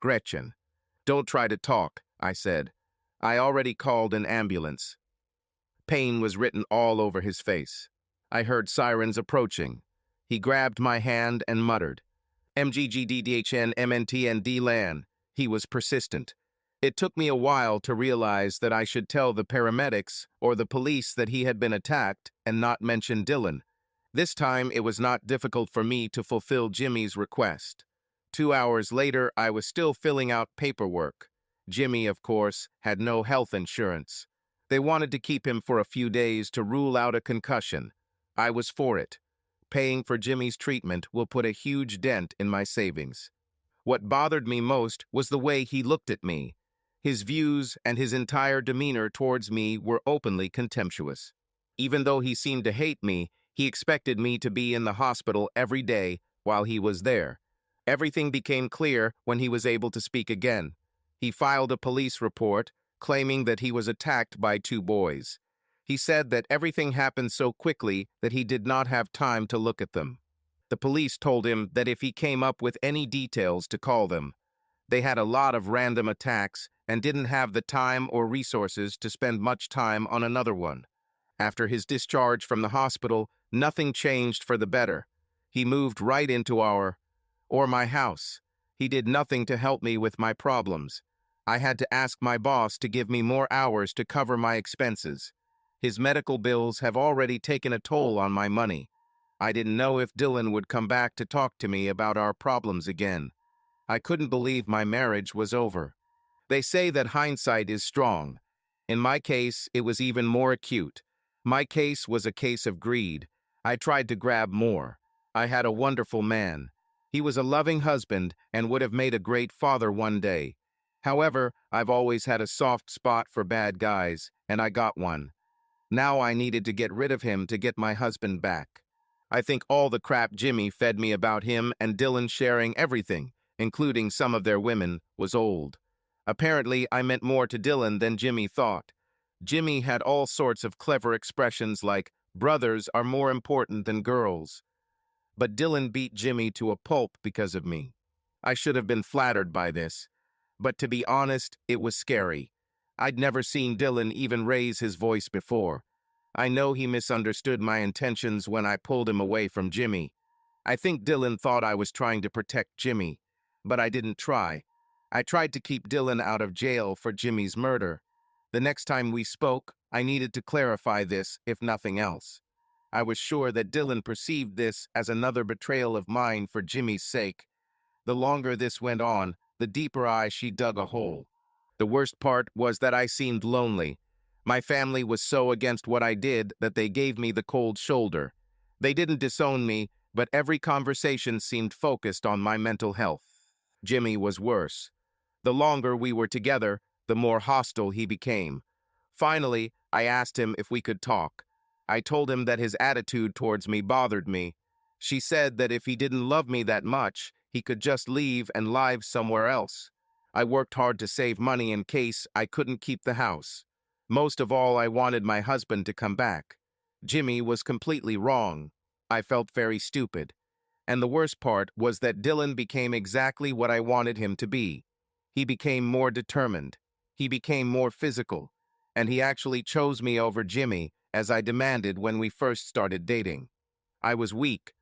Gretchen. "Don't try to talk," I said. "I already called an ambulance." Pain was written all over his face. I heard sirens approaching. He grabbed my hand and muttered, "MGGDDHN MNTND LAN." He was persistent. It took me a while to realize that I should tell the paramedics or the police that he had been attacked and not mention Dylan. This time, it was not difficult for me to fulfill Jimmy's request. 2 hours later, I was still filling out paperwork. Jimmy, of course, had no health insurance. They wanted to keep him for a few days to rule out a concussion. I was for it. Paying for Jimmy's treatment will put a huge dent in my savings. What bothered me most was the way he looked at me. His views and his entire demeanor towards me were openly contemptuous. Even though he seemed to hate me, he expected me to be in the hospital every day while he was there. Everything became clear when he was able to speak again. He filed a police report, claiming that he was attacked by 2 boys. He said that everything happened so quickly that he did not have time to look at them. The police told him that if he came up with any details to call them. They had a lot of random attacks and didn't have the time or resources to spend much time on another one. After his discharge from the hospital, nothing changed for the better. He moved right into my house. He did nothing to help me with my problems. I had to ask my boss to give me more hours to cover my expenses. His medical bills have already taken a toll on my money. I didn't know if Dylan would come back to talk to me about our problems again. I couldn't believe my marriage was over. They say that hindsight is strong. In my case, it was even more acute. My case was a case of greed. I tried to grab more. I had a wonderful man. He was a loving husband and would have made a great father one day. However, I've always had a soft spot for bad guys, and I got one. Now I needed to get rid of him to get my husband back. I think all the crap Jimmy fed me about him and Dylan sharing everything, including some of their women, was old. Apparently, I meant more to Dylan than Jimmy thought. Jimmy had all sorts of clever expressions like, "Brothers are more important than girls." But Dylan beat Jimmy to a pulp because of me. I should have been flattered by this. But to be honest, it was scary. I'd never seen Dylan even raise his voice before. I know he misunderstood my intentions when I pulled him away from Jimmy. I think Dylan thought I was trying to protect Jimmy, but I didn't try. I tried to keep Dylan out of jail for Jimmy's murder. The next time we spoke, I needed to clarify this, if nothing else. I was sure that Dylan perceived this as another betrayal of mine for Jimmy's sake. The longer this went on, the deeper she dug a hole. The worst part was that I seemed lonely. My family was so against what I did that they gave me the cold shoulder. They didn't disown me, but every conversation seemed focused on my mental health. Jimmy was worse. The longer we were together, the more hostile he became. Finally, I asked him if we could talk. I told him that his attitude towards me bothered me. She said that if he didn't love me that much, he could just leave and live somewhere else. I worked hard to save money in case I couldn't keep the house. Most of all, I wanted my husband to come back. Jimmy was completely wrong. I felt very stupid. And the worst part was that Dylan became exactly what I wanted him to be. He became more determined. He became more physical. And he actually chose me over Jimmy, as I demanded when we first started dating. I was weak.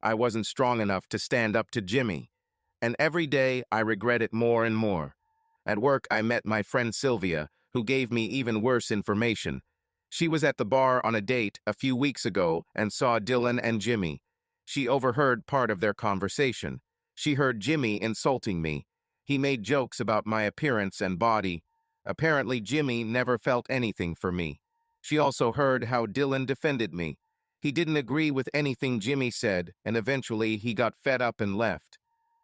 I wasn't strong enough to stand up to Jimmy. And every day, I regret it more and more. At work, I met my friend Sylvia, who gave me even worse information. She was at the bar on a date a few weeks ago and saw Dylan and Jimmy. She overheard part of their conversation. She heard Jimmy insulting me. He made jokes about my appearance and body. Apparently, Jimmy never felt anything for me. She also heard how Dylan defended me. He didn't agree with anything Jimmy said, and eventually he got fed up and left.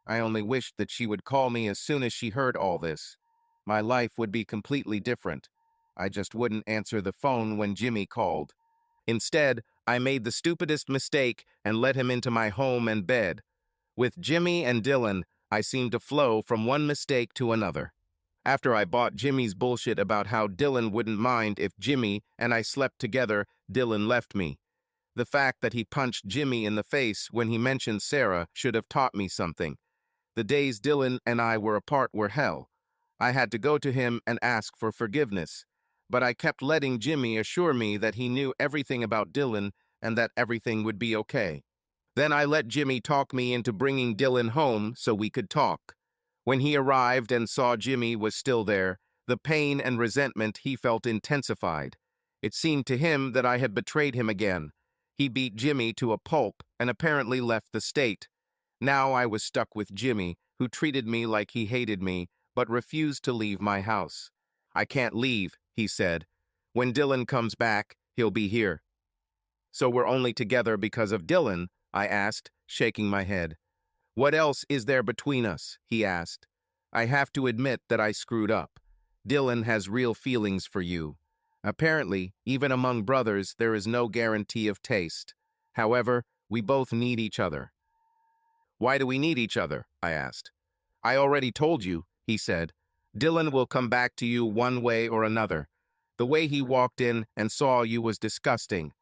I only wished that she would call me as soon as she heard all this. My life would be completely different. I just wouldn't answer the phone when Jimmy called. Instead, I made the stupidest mistake and let him into my home and bed. With Jimmy and Dylan, I seemed to flow from one mistake to another. After I bought Jimmy's bullshit about how Dylan wouldn't mind if Jimmy and I slept together, Dylan left me. The fact that he punched Jimmy in the face when he mentioned Sarah should have taught me something. The days Dylan and I were apart were hell. I had to go to him and ask for forgiveness, but I kept letting Jimmy assure me that he knew everything about Dylan and that everything would be okay. Then I let Jimmy talk me into bringing Dylan home so we could talk. When he arrived and saw Jimmy was still there, the pain and resentment he felt intensified. It seemed to him that I had betrayed him again. He beat Jimmy to a pulp and apparently left the state. Now I was stuck with Jimmy, who treated me like he hated me, but refused to leave my house. "I can't leave," he said. "When Dylan comes back, he'll be here." "So we're only together because of Dylan?" I asked, shaking my head. "What else is there between us?" he asked. "I have to admit that I screwed up. Dylan has real feelings for you. Apparently, even among brothers, there is no guarantee of taste. However, we both need each other." "Why do we need each other?" I asked. "I already told you," he said. "Dylan will come back to you one way or another. The way he walked in and saw you was disgusting.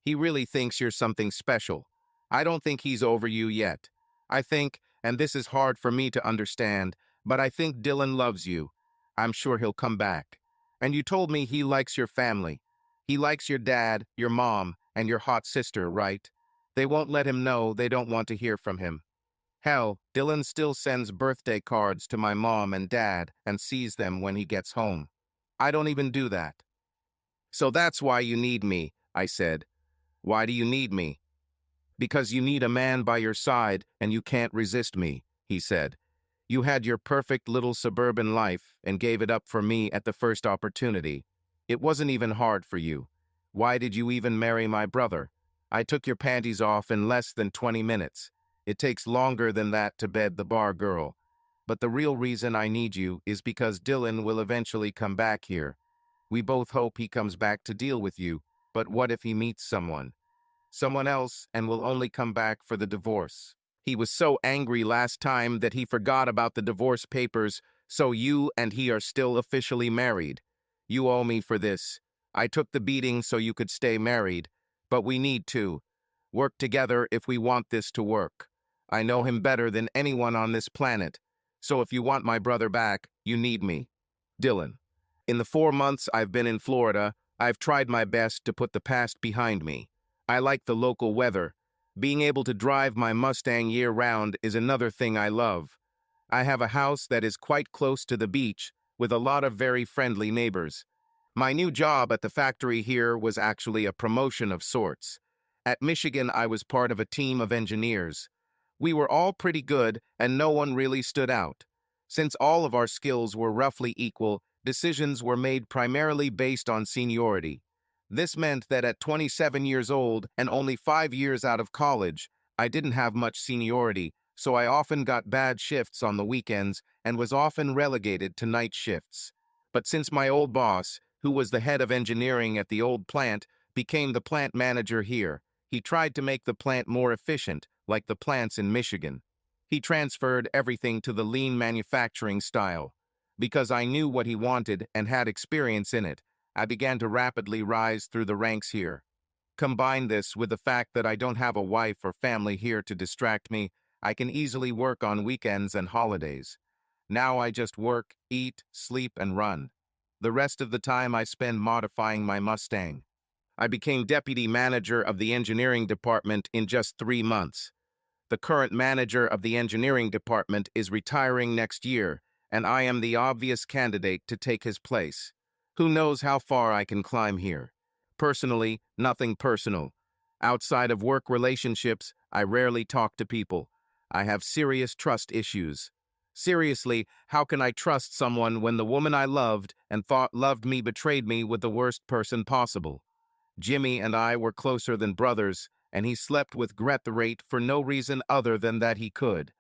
He really thinks you're something special. I don't think he's over you yet. I think, and this is hard for me to understand, but I think Dylan loves you. I'm sure he'll come back. And you told me he likes your family. He likes your dad, your mom, and your hot sister, right? They won't let him know they don't want to hear from him. Hell, Dylan still sends birthday cards to my mom and dad and sees them when he gets home. I don't even do that." "So that's why you need me," I said. "Why do you need me?" "Because you need a man by your side and you can't resist me," he said. "You had your perfect little suburban life and gave it up for me at the first opportunity. It wasn't even hard for you. Why did you even marry my brother? I took your panties off in less than 20 minutes. It takes longer than that to bed the bar girl. But the real reason I need you is because Dylan will eventually come back here. We both hope he comes back to deal with you, but what if he meets someone else and will only come back for the divorce? He was so angry last time that he forgot about the divorce papers, so you and he are still officially married. You owe me for this. I took the beating so you could stay married, but we need to work together if we want this to work. I know him better than anyone on this planet, so if you want my brother back, you need me. Dylan. In the 4 months I've been in Florida, I've tried my best to put the past behind me. I like the local weather. Being able to drive my Mustang year-round is another thing I love. I have a house that is quite close to the beach, with a lot of very friendly neighbors. My new job at the factory here was actually a promotion of sorts. At Michigan, I was part of a team of engineers. We were all pretty good, and no one really stood out. Since all of our skills were roughly equal, decisions were made primarily based on seniority. This meant that at 27 years old and only 5 years out of college, I didn't have much seniority, so I often got bad shifts on the weekends and was often relegated to night shifts. But since my old boss, who was the head of engineering at the old plant, became the plant manager here, he tried to make the plant more efficient, like the plants in Michigan. He transferred everything to the lean manufacturing style. Because I knew what he wanted and had experience in it, I began to rapidly rise through the ranks here. Combine this with the fact that I don't have a wife or family here to distract me, I can easily work on weekends and holidays. Now I just work, eat, sleep, and run. The rest of the time I spend modifying my Mustang. I became deputy manager of the engineering department in just 3 months. The current manager of the engineering department is retiring next year, and I am the obvious candidate to take his place. Who knows how far I can climb here? Personally, nothing personal. Outside of work relationships, I rarely talk to people. I have serious trust issues. Seriously, how can I trust someone when the woman I loved and thought loved me betrayed me with the worst person possible? Jimmy and I were closer than brothers, and he slept with Gret the Rate for no reason other than that he could.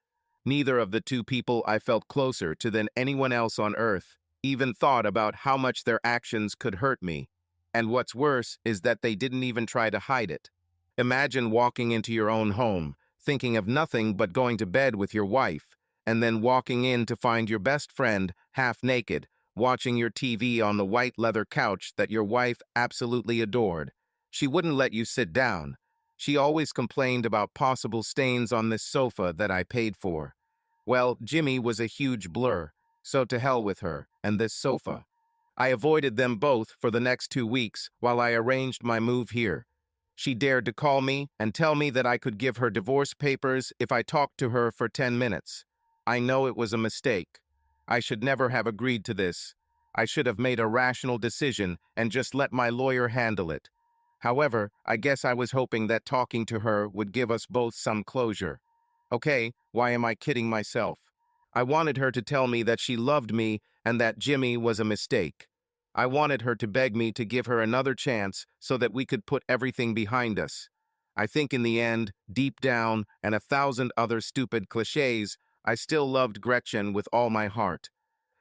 Neither of the two people I felt closer to than anyone else on Earth even thought about how much their actions could hurt me. And what's worse is that they didn't even try to hide it. Imagine walking into your own home, thinking of nothing but going to bed with your wife, and then walking in to find your best friend, half naked, watching your TV on the white leather couch that your wife absolutely adored. She wouldn't let you sit down. She always complained about possible stains on this sofa that I paid for. Well, Jimmy was a huge blur, so to hell with her and this sofa. I avoided them both for the next 2 weeks while I arranged my move here. She dared to call me and tell me that I could give her divorce papers if I talked to her for 10 minutes. I know it was a mistake. I should never have agreed to this. I should have made a rational decision and just let my lawyer handle it. However, I guess I was hoping that talking to her would give us both some closure. Okay, why am I kidding myself? I wanted her to tell me that she loved me and that Jimmy was a mistake. I wanted her to beg me to give her another chance so that we could put everything behind us. I think in the end, deep down, and 1,000 other stupid cliches, I still loved Gretchen with all my heart.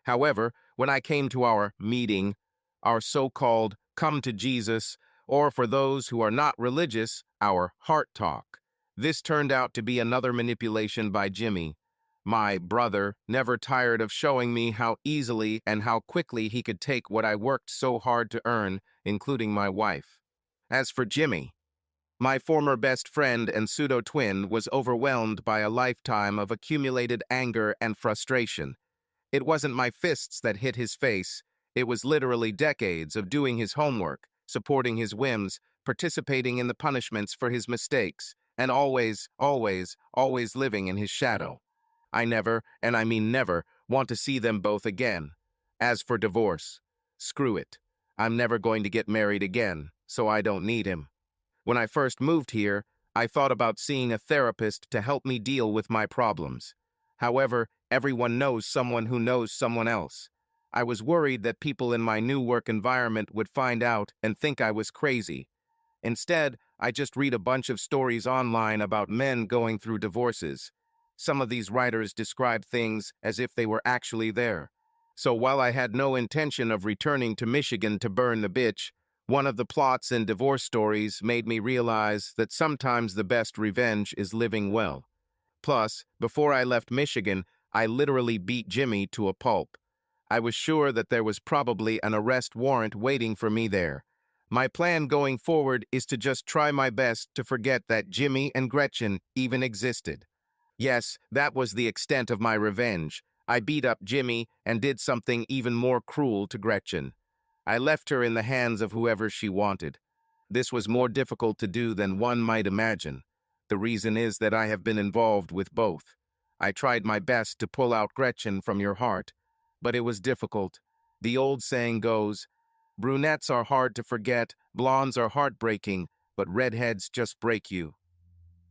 However, when I came to our meeting, our so-called come to Jesus, or for those who are not religious, our heart talk, this turned out to be another manipulation by Jimmy. My brother never tired of showing me how easily and how quickly he could take what I worked so hard to earn, including my wife. As for Jimmy, my former best friend and pseudo-twin was overwhelmed by a lifetime of accumulated anger and frustration. It wasn't my fists that hit his face. It was literally decades of doing his homework, supporting his whims, participating in the punishments for his mistakes, and always living in his shadow. I never, and I mean never, want to see them both again. As for divorce, screw it. I'm never going to get married again, so I don't need him. When I first moved here, I thought about seeing a therapist to help me deal with my problems. However, everyone knows someone who knows someone else. I was worried that people in my new work environment would find out and think I was crazy. Instead, I just read a bunch of stories online about men going through divorces. Some of these writers describe things as if they were actually there. So while I had no intention of returning to Michigan to burn the bitch, one of the plots in divorce stories made me realize that sometimes the best revenge is living well. Plus, before I left Michigan, I literally beat Jimmy to a pulp. I was sure that there was probably an arrest warrant waiting for me there. My plan going forward is to just try my best to forget that Jimmy and Gretchen even existed. Yes, that was the extent of my revenge. I beat up Jimmy and did something even more cruel to Gretchen. I left her in the hands of whoever she wanted. This was more difficult to do than one might imagine. The reason is that I have been involved with both. I tried my best to pull out Gretchen from your heart, but it was difficult. The old saying goes, brunettes are hard to forget, blondes are heartbreaking, but redheads just break you.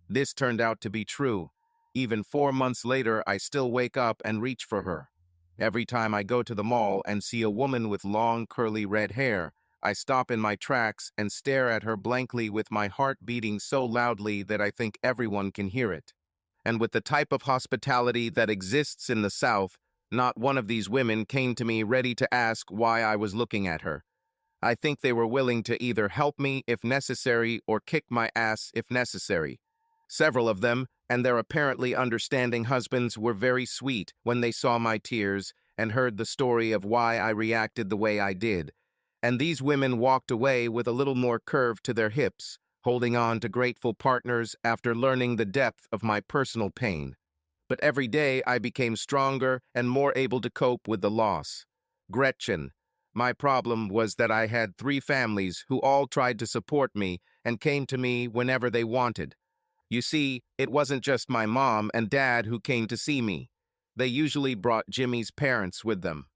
This turned out to be true. Even 4 months later, I still wake up and reach for her. Every time I go to the mall and see a woman with long, curly red hair, I stop in my tracks and stare at her blankly with my heart beating so loudly that I think everyone can hear it. And with the type of hospitality that exists in the South, not one of these women came to me ready to ask why I was looking at her. I think they were willing to either help me if necessary or kick my ass if necessary. Several of them, and their apparently understanding husbands, were very sweet when they saw my tears and heard the story of why I reacted the way I did. And these women walked away with a little more curve to their hips, holding on to grateful partners after learning the depth of my personal pain. But every day I became stronger and more able to cope with the loss. Gretchen. My problem was that I had 3 families who all tried to support me and came to me whenever they wanted. You see, it wasn't just my mom and dad who came to see me. They usually brought Jimmy's parents with them.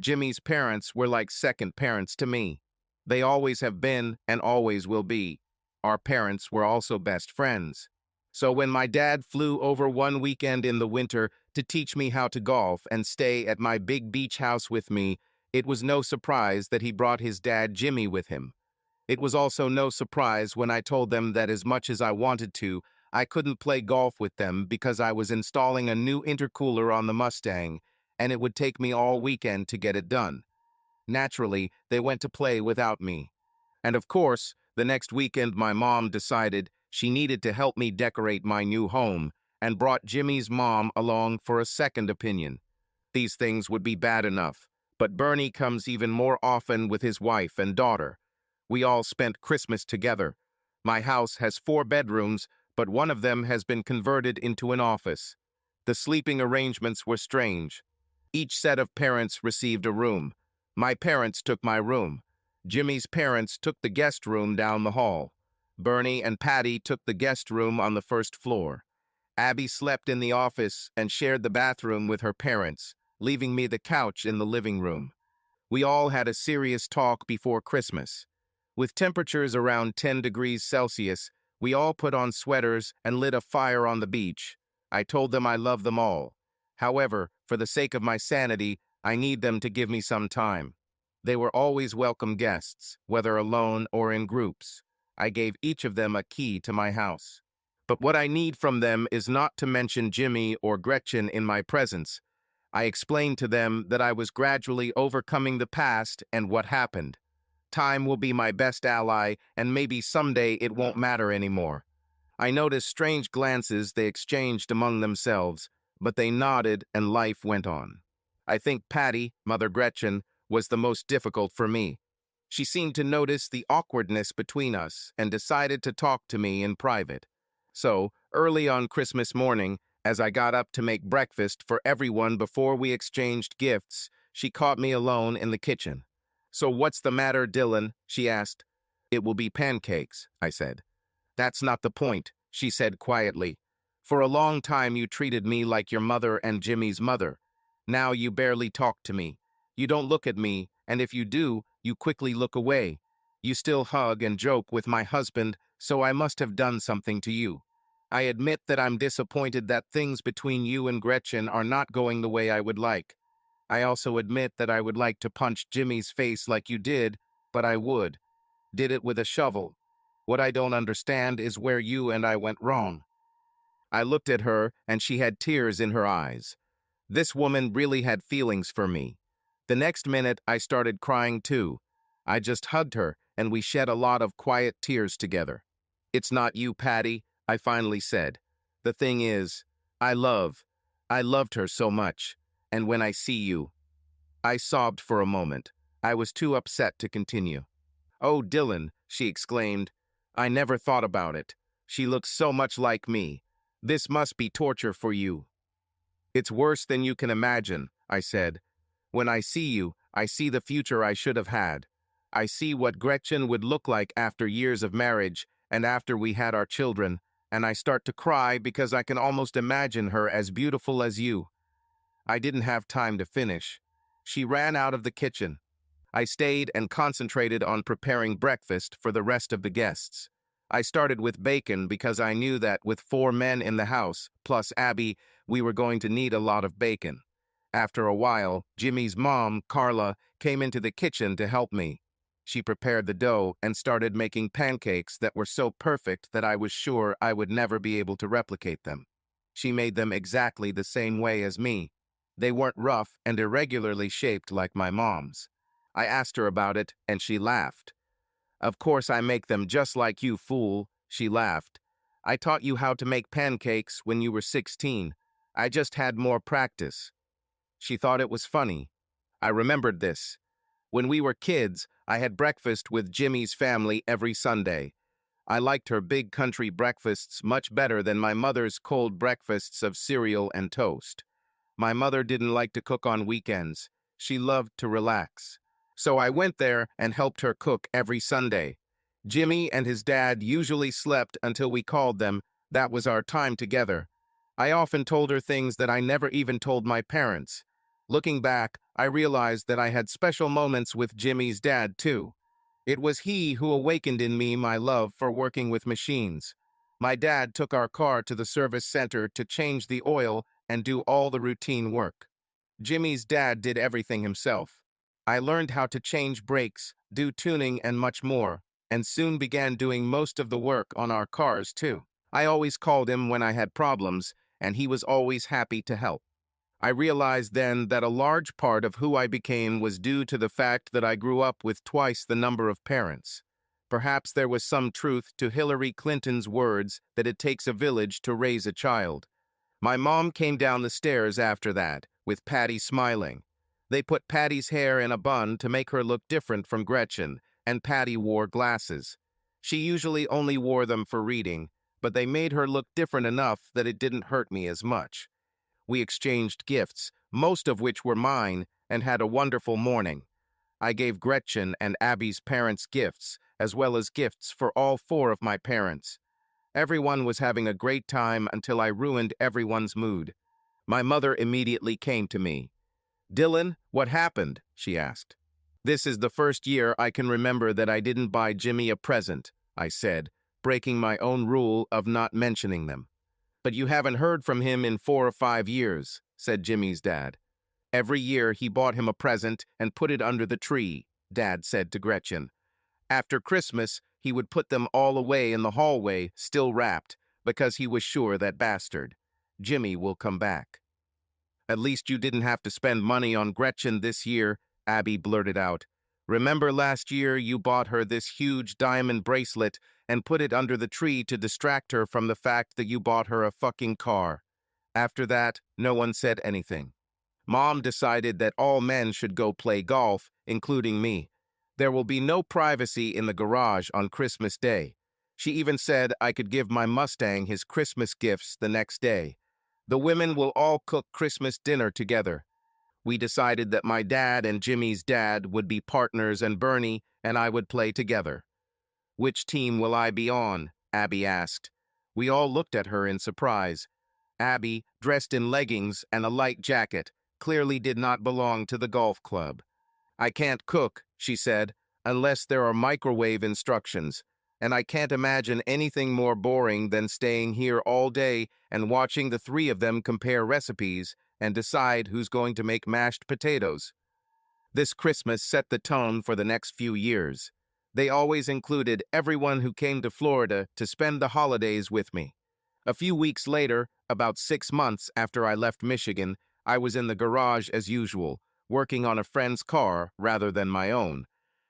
Jimmy's parents were like second parents to me. They always have been and always will be. Our parents were also best friends. So when my dad flew over one weekend in the winter to teach me how to golf and stay at my big beach house with me, it was no surprise that he brought his dad Jimmy with him. It was also no surprise when I told them that as much as I wanted to, I couldn't play golf with them because I was installing a new intercooler on the Mustang, and it would take me all weekend to get it done. Naturally, they went to play without me. And of course, the next weekend my mom decided she needed to help me decorate my new home and brought Jimmy's mom along for a second opinion. These things would be bad enough, but Bernie comes even more often with his wife and daughter. We all spent Christmas together. My house has 4 bedrooms, but one of them has been converted into an office. The sleeping arrangements were strange. Each set of parents received a room. My parents took my room. Jimmy's parents took the guest room down the hall. Bernie and Patty took the guest room on the first floor. Abby slept in the office and shared the bathroom with her parents, leaving me the couch in the living room. We all had a serious talk before Christmas. With temperatures around 10 degrees Celsius, we all put on sweaters and lit a fire on the beach. I told them I love them all. However, for the sake of my sanity, I need them to give me some time. They were always welcome guests, whether alone or in groups. I gave each of them a key to my house. But what I need from them is not to mention Jimmy or Gretchen in my presence. I explained to them that I was gradually overcoming the past and what happened. Time will be my best ally, and maybe someday it won't matter anymore. I noticed strange glances they exchanged among themselves, but they nodded and life went on. I think Patty, Mother Gretchen, was the most difficult for me. She seemed to notice the awkwardness between us and decided to talk to me in private. So, early on Christmas morning, as I got up to make breakfast for everyone before we exchanged gifts, she caught me alone in the kitchen. "So what's the matter, Dylan?" she asked. "It will be pancakes," I said. "That's not the point," she said quietly. "For a long time you treated me like your mother and Jimmy's mother. Now you barely talk to me. You don't look at me, and if you do, you quickly look away. You still hug and joke with my husband, so I must have done something to you. I admit that I'm disappointed that things between you and Gretchen are not going the way I would like. I also admit that I would like to punch Jimmy's face like you did, but I would. Did it with a shovel. What I don't understand is where you and I went wrong." I looked at her, and she had tears in her eyes. This woman really had feelings for me. The next minute, I started crying too. I just hugged her, and we shed a lot of quiet tears together. "It's not you, Patty," I finally said. "The thing is, I loved her so much, and when I see you—" I sobbed for a moment. I was too upset to continue. "Oh, Dylan," she exclaimed. "I never thought about it. She looks so much like me. This must be torture for you." "It's worse than you can imagine," I said. "When I see you, I see the future I should have had. I see what Gretchen would look like after years of marriage and after we had our children, and I start to cry because I can almost imagine her as beautiful as you." I didn't have time to finish. She ran out of the kitchen. I stayed and concentrated on preparing breakfast for the rest of the guests. I started with bacon because I knew that with 4 men in the house, plus Abby, we were going to need a lot of bacon. After a while, Jimmy's mom, Carla, came into the kitchen to help me. She prepared the dough and started making pancakes that were so perfect that I was sure I would never be able to replicate them. She made them exactly the same way as me. They weren't rough and irregularly shaped like my mom's. I asked her about it, and she laughed. "Of course I make them just like you, fool," she laughed. "I taught you how to make pancakes when you were 16. I just had more practice." She thought it was funny. I remembered this. When we were kids, I had breakfast with Jimmy's family every Sunday. I liked her big country breakfasts much better than my mother's cold breakfasts of cereal and toast. My mother didn't like to cook on weekends. She loved to relax. So I went there and helped her cook every Sunday. Jimmy and his dad usually slept until we called them. That was our time together. I often told her things that I never even told my parents. Looking back, I realized that I had special moments with Jimmy's dad, too. It was he who awakened in me my love for working with machines. My dad took our car to the service center to change the oil and do all the routine work. Jimmy's dad did everything himself. I learned how to change brakes, do tuning, and much more, and soon began doing most of the work on our cars, too. I always called him when I had problems, and he was always happy to help. I realized then that a large part of who I became was due to the fact that I grew up with twice the number of parents. Perhaps there was some truth to Hillary Clinton's words that it takes a village to raise a child. My mom came down the stairs after that, with Patty smiling. They put Patty's hair in a bun to make her look different from Gretchen, and Patty wore glasses. She usually only wore them for reading, but they made her look different enough that it didn't hurt me as much. We exchanged gifts, most of which were mine, and had a wonderful morning. I gave Gretchen and Abby's parents gifts, as well as gifts for all four of my parents. Everyone was having a great time until I ruined everyone's mood. My mother immediately came to me. "Dylan, what happened?" she asked. "This is the first year I can remember that I didn't buy Jimmy a present," I said, breaking my own rule of not mentioning them. "But you haven't heard from him in 4 or 5 years," said Jimmy's dad. "Every year he bought him a present and put it under the tree," Dad said to Gretchen. "After Christmas, he would put them all away in the hallway, still wrapped, because he was sure that bastard, Jimmy, will come back." "At least you didn't have to spend money on Gretchen this year," Abby blurted out. "Remember last year you bought her this huge diamond bracelet and put it under the tree to distract her from the fact that you bought her a fucking car." After that, no one said anything. Mom decided that all men should go play golf, including me. There will be no privacy in the garage on Christmas Day. She even said I could give my Mustang his Christmas gifts the next day. The women will all cook Christmas dinner together. We decided that my dad and Jimmy's dad would be partners and Bernie and I would play together. "Which team will I be on?" Abby asked. We all looked at her in surprise. Abby, dressed in leggings and a light jacket, clearly did not belong to the golf club. "I can't cook," she said, "unless there are microwave instructions, and I can't imagine anything more boring than staying here all day and watching the three of them compare recipes and decide who's going to make mashed potatoes." This Christmas set the tone for the next few years. They always included everyone who came to Florida to spend the holidays with me. A few weeks later, about 6 months after I left Michigan, I was in the garage as usual, working on a friend's car rather than my own.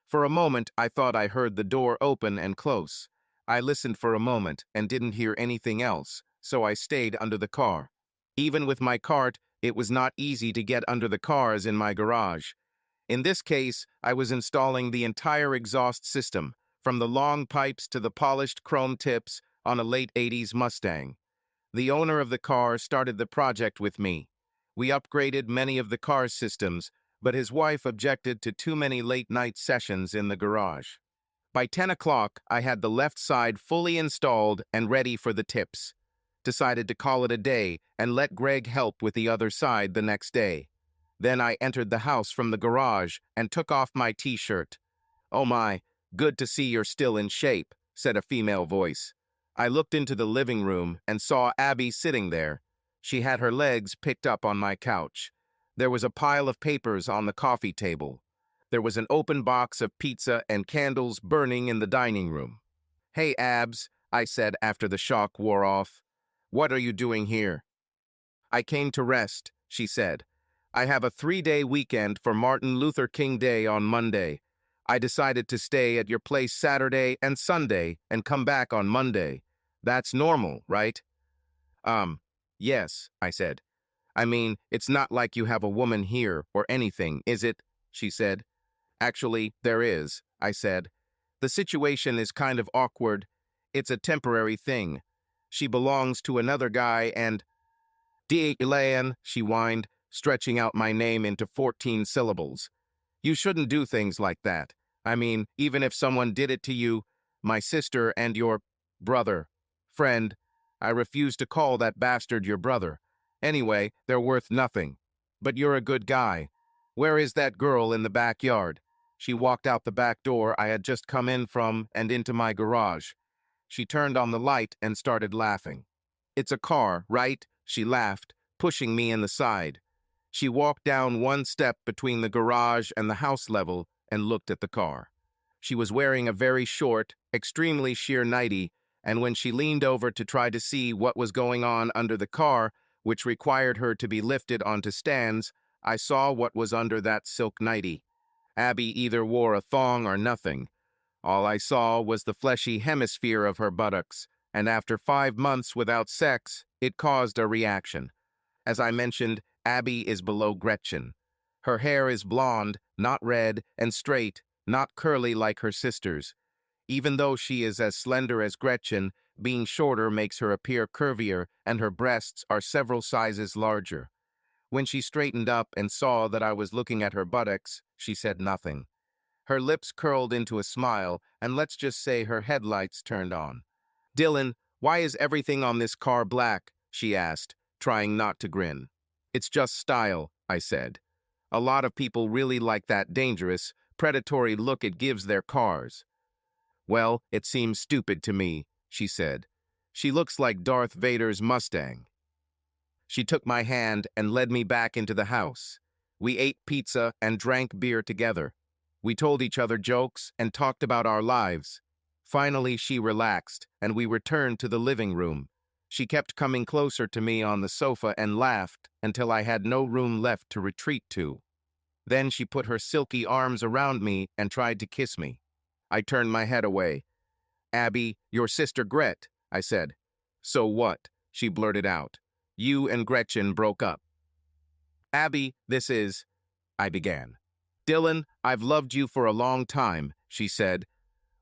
For a moment, I thought I heard the door open and close. I listened for a moment and didn't hear anything else, so I stayed under the car. Even with my cart, it was not easy to get under the cars in my garage. In this case, I was installing the entire exhaust system, from the long pipes to the polished chrome tips on a late 80s Mustang. The owner of the car started the project with me. We upgraded many of the car's systems, but his wife objected to too many late-night sessions in the garage. By 10 o'clock, I had the left side fully installed and ready for the tips. Decided to call it a day and let Greg help with the other side the next day. Then I entered the house from the garage and took off my t-shirt. "Oh my, good to see you're still in shape," said a female voice. I looked into the living room and saw Abby sitting there. She had her legs picked up on my couch. There was a pile of papers on the coffee table. There was an open box of pizza and candles burning in the dining room. "Hey, Abs," I said after the shock wore off. "What are you doing here?" "I came to rest," she said. "I have a 3-day weekend for Martin Luther King Day on Monday. I decided to stay at your place Saturday and Sunday and come back on Monday. That's normal, right?" Yes," I said. "I mean, it's not like you have a woman here or anything, is it?" she said. "Actually, there is," I said. "The situation is kind of awkward. It's a temporary thing. She belongs to another guy and—" "Dylan," she whined, stretching out my name into 14 syllables. "You shouldn't do things like that. I mean, even if someone did it to you, my sister and your friend, I refuse to call that bastard your brother. Anyway, they're worth nothing. But you're a good guy. Where is that girl in the backyard?" She walked out the back door I had just come in from and into my garage. She turned on the light and started laughing. "It's a car, right?" she laughed, pushing me in the side. She walked down one step between the garage and the house level and looked at the car. She was wearing a very short, extremely sheer nightie, and when she leaned over to try to see what was going on under the car, which required her to be lifted onto stands, I saw what was under that silk nightie. Abby either wore a thong or nothing. All I saw was the fleshy hemisphere of her buttocks, and after 5 months without sex, it caused a reaction. As I mentioned, Abby is below Gretchen. Her hair is blonde, not red, and straight, not curly like her sister's. Even though she is as slender as Gretchen, Being shorter makes her appear curvier, and her breasts are several sizes larger. When she straightened up and saw that I was looking at her buttocks, she said nothing. Her lips curled into a smile, and let's just say her headlights turned on. "Dylan, why is everything on this car black?" she asked, trying not to grin. "It's just style," I said. "A lot of people really like that dangerous, predatory look it gives their cars." "Well, it seems stupid to me," she said. "She looks like Darth Vader's Mustang." She took my hand and led me back into the house. We ate pizza and drank beer together. We told each other jokes and talked about our lives. Finally, she relaxed, and we returned to the living room. She kept coming closer to me on the sofa and laughed until I had no room left to retreat to. Then she put her silky arms around me and tried to kiss me. I turned my head away. "Abby, your sister Gret," I said. "So what?" she blurted out. "You and Gretchen broke up." "Abby, this is—" I began. "Dylan, I've loved you for a long time," she said.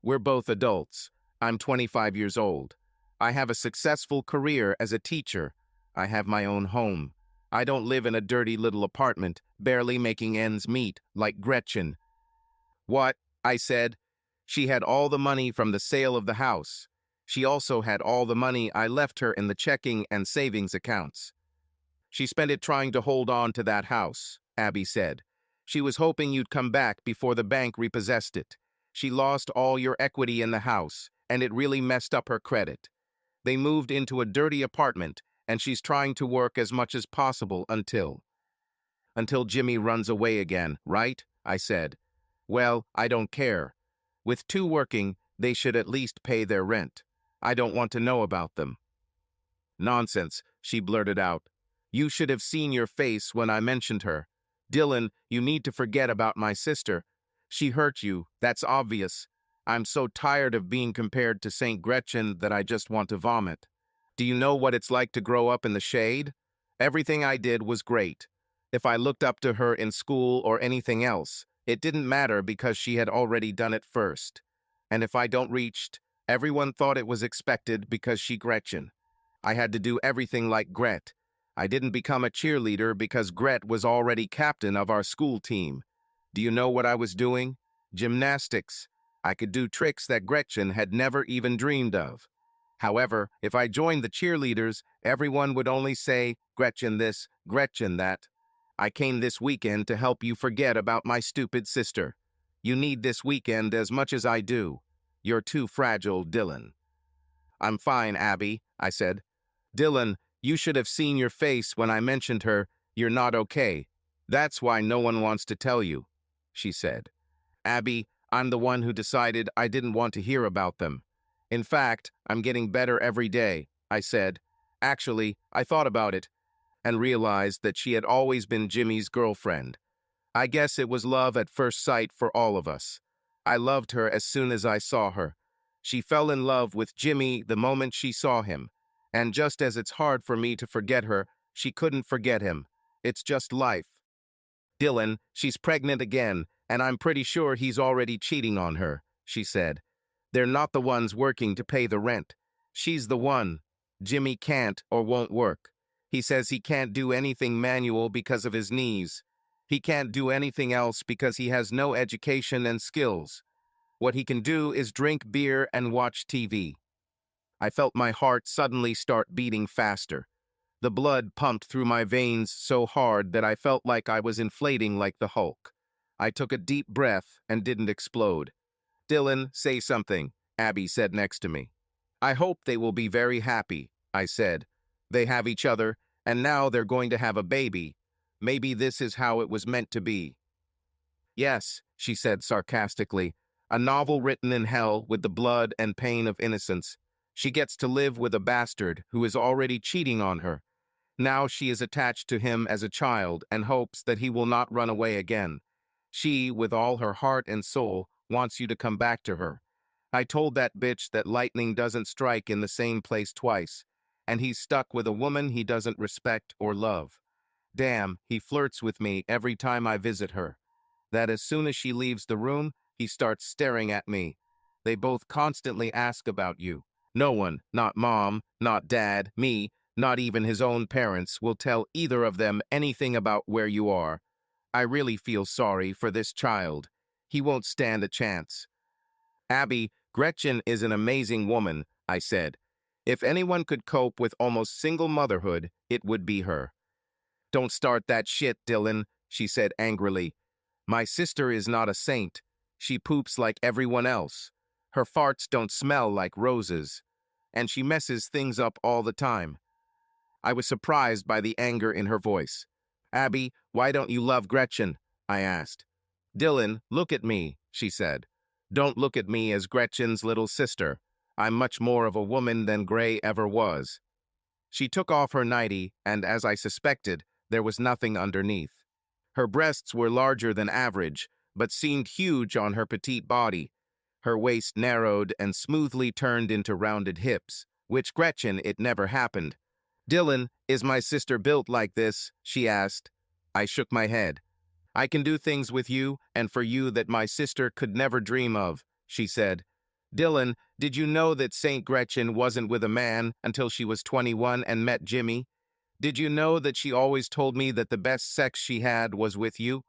"We're both adults. I'm 25 years old. I have a successful career as a teacher. I have my own home. I don't live in a dirty little apartment, barely making ends meet, like Gretchen." "What?" I said. "She had all the money from the sale of the house. She also had all the money I left her in the checking and savings accounts. She spent it trying to hold on to that house," Abby said. "She was hoping you'd come back before the bank repossessed it. She lost all your equity in the house, and it really messed up her credit. They moved into a dirty apartment, and she's trying to work as much as possible until Jimmy runs away again, right?" I said. "Well, I don't care. With two working, they should at least pay their rent. I don't want to know about them." "Nonsense," she blurted out. "You should have seen your face when I mentioned her. Dylan, you need to forget about my sister. She hurt you, that's obvious. I'm so tired of being compared to St. Gretchen that I just want to vomit. Do you know what it's like to grow up in the shade? Everything I did was great. If I looked up to her in school or anything else, it didn't matter because she had already done it first. And if I don't reached, everyone thought it was expected because she Gretchen. I had to do everything like Gret. I didn't become a cheerleader because Gret was already captain of our school team. Do you know what I was doing? Gymnastics. I could do tricks that Gretchen had never even dreamed of. However, if I joined the cheerleaders, everyone would only say, Gretchen this, Gretchen that. I came this weekend to help you forget about my stupid sister. You need this weekend as much as I do. You're too fragile, Dylan." "I'm fine, Abby," I said. "Dylan, you should have seen your face when I mentioned her. You're not okay. That's why no one wants to tell you," she said. "Abby, I'm the one who decided I didn't want to hear about them. In fact, I'm getting better every day," I said. "Actually, I thought about it and realized that she had always been Jimmy's girlfriend. I guess it was love at first sight for all of us. I loved her as soon as I saw her. She fell in love with Jimmy the moment she saw him. And just as it's hard for me to forget her, she couldn't forget him. It's just life. Dylan, she's pregnant again, and I'm pretty sure he's already cheating on her," she said. "They're not the ones working to pay the rent. She's the one. Jimmy can't or won't work. He says he can't do anything manual because of his knees. He can't do anything else because he has no education and skills. What he can do is drink beer and watch TV." I felt my heart suddenly start beating faster. The blood pumped through my veins so hard that I felt like I was inflating like the Hulk. I took a deep breath and didn't explode. "Dylan, say something," Abby said next to me. "I hope they will be very happy," I said. "They have each other, and now they're going to have a baby. Maybe this is how it was meant to be." "Yes," she said sarcastically, "a novel written in hell with the blood and pain of innocence. She gets to live with a bastard who is already cheating on her. Now she is attached to him as a child and hopes that he will not run away again. She, with all her heart and soul, wants you to come back to her. I told that bitch that lightning doesn't strike in the same place twice, and he's stuck with a woman he doesn't respect or love. Damn, he flirts with me every time I visit her. That as soon as she leaves the room, he starts staring at me. They both constantly ask about you. No one, not mom, not dad, me, not even his own parents, will tell either of them anything about where you are. I really feel sorry for this child. He won't stand a chance. Abby, Gretchen is an amazing woman, I said. If anyone could cope with almost single motherhood, it would be her. Don't start that shit, Dylan, she said angrily. My sister is not a saint. She poops like everyone else. Her farts don't smell like roses. And she messes things up all the time. I was surprised by the anger in her voice. Abby, why don't you love Gretchen? I asked. Dylan, look at me, she said. Don't look at me as Gretchen's little sister. I'm much more of a woman than Gray ever was. She took off her nightie, and as I suspected, there was nothing underneath. Her breasts were larger than average, but seemed huge on her petite body. Her waist narrowed and smoothly turned into rounded hips, which Gretchen it never happened. Dylan, is my sister built like this? She asked. I shook my head. I can do things with you and for you that my sister could never dream of, she said. Dylan, did you know that Saint Gretchen wasn't with a man until she was 21 and met Jimmy? Did you know that she always told me that the best sex she had was with you?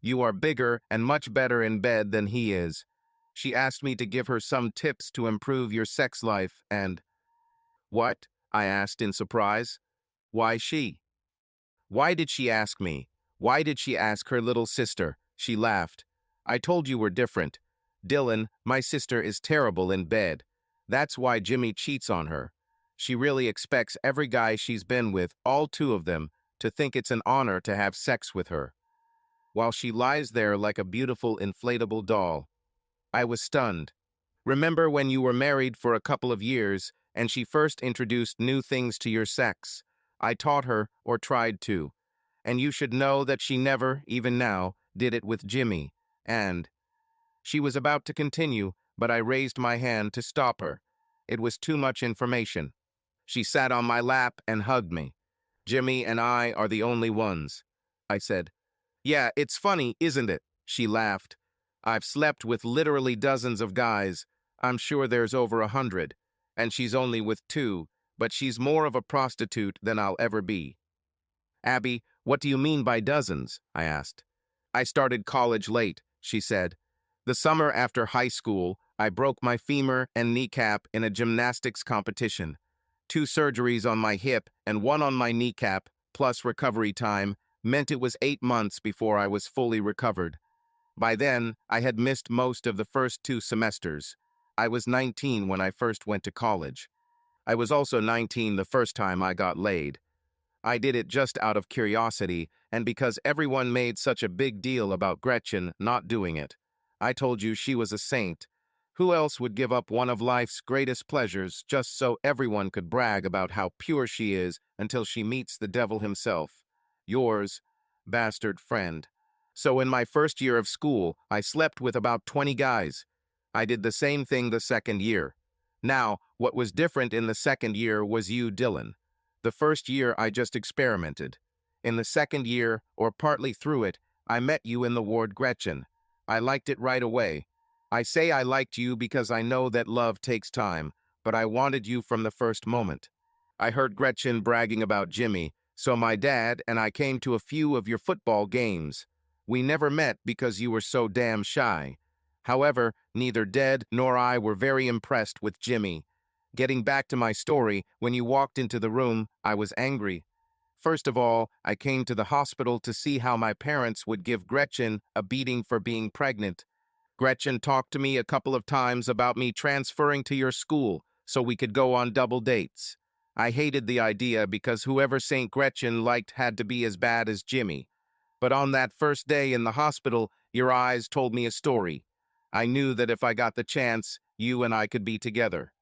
You are bigger and much better in bed than he is. She asked me to give her some tips to improve your sex life and... What? I asked in surprise. Why she? Why did she ask me? Why did she ask her little sister? She laughed. I told you we're different. Dylan, my sister is terrible in bed. That's why Jimmy cheats on her. She really expects every guy she's been with, all two of them, to think it's an honor to have sex with her. While she lies there like a beautiful inflatable doll. I was stunned. Remember when you were married for a couple of years and she first introduced new things to your sex? I taught her, or tried to. And you should know that she never, even now, did it with Jimmy. And she was about to continue, but I raised my hand to stop her. It was too much information. She sat on my lap and hugged me. Jimmy and I are the only ones, I said. Yeah, it's funny, isn't it? She laughed. I've slept with literally dozens of guys. I'm sure there's over 100. And she's only with 2, but she's more of a prostitute than I'll ever be. Abby, what do you mean by dozens? I asked. I started college late, she said. The summer after high school, I broke my femur and kneecap in a gymnastics competition. 2 surgeries on my hip and 1 on my kneecap, plus recovery time, meant it was 8 months before I was fully recovered. By then, I had missed most of the first 2 semesters. I was 19 when I first went to college. I was also 19 the first time I got laid. I did it just out of curiosity, and because everyone made such a big deal about Gretchen not doing it. I told you she was a saint. Who else would give up one of life's greatest pleasures just so everyone could brag about how pure she is until she meets the devil himself? Yours, bastard friend. So in my first year of school, I slept with about 20 guys. I did the same thing the second year. Now, what was different in the second year was you, Dylan. The first year I just experimented. In the second year, or partly through it, I met you in the ward, Gretchen. I liked it right away. I say I liked you because I know that love takes time, but I wanted you from the first moment. I heard Gretchen bragging about Jimmy, so my dad and I came to a few of your football games. We never met because you were so damn shy. However, neither Dad nor I were very impressed with Jimmy. Getting back to my story, when you walked into the room, I was angry. First of all, I came to the hospital to see how my parents would give Gretchen a beating for being pregnant. Gretchen talked to me a couple of times about me transferring to your school so we could go on double dates. I hated the idea because whoever St. Gretchen liked had to be as bad as Jimmy. But on that first day in the hospital, your eyes told me a story. I knew that if I got the chance, you and I could be together.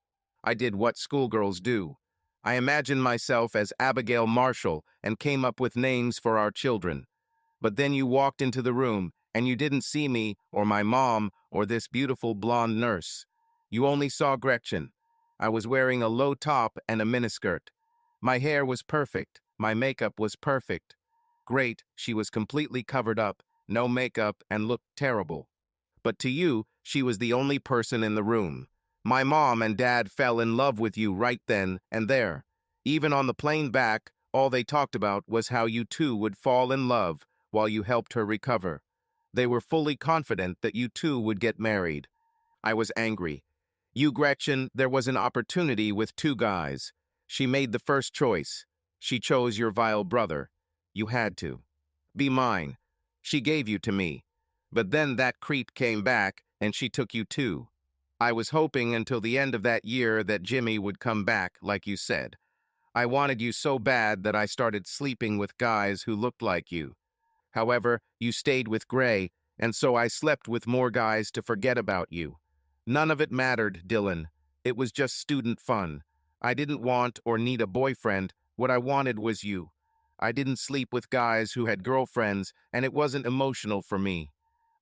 I did what schoolgirls do. I imagined myself as Abigail Marshall and came up with names for our children. But then you walked into the room, and you didn't see me, or my mom, or this beautiful blonde nurse. You only saw Gretchen. I was wearing a low top and a miniskirt. My hair was perfect. My makeup was perfect. Great, she was completely covered up, no makeup, and looked terrible. But to you, she was the only person in the room. My mom and dad fell in love with you right then and there. Even on the plane back, all they talked about was how you two would fall in love while you helped her recover. They were fully confident that you two would get married. I was angry. You, Gretchen, there was an opportunity with two guys. She made the first choice. She chose your vile brother. You had to. Be mine. She gave you to me. But then that creep came back, and she took you too. I was hoping until the end of that year that Jimmy would come back, like you said. I wanted you so bad that I started sleeping with guys who looked like you. However, you stayed with Gray, and so I slept with more guys to forget about you. None of it mattered, Dylan. It was just student fun. I didn't want or need a boyfriend. What I wanted was you. I didn't sleep with guys who had girlfriends, and it wasn't emotional for me.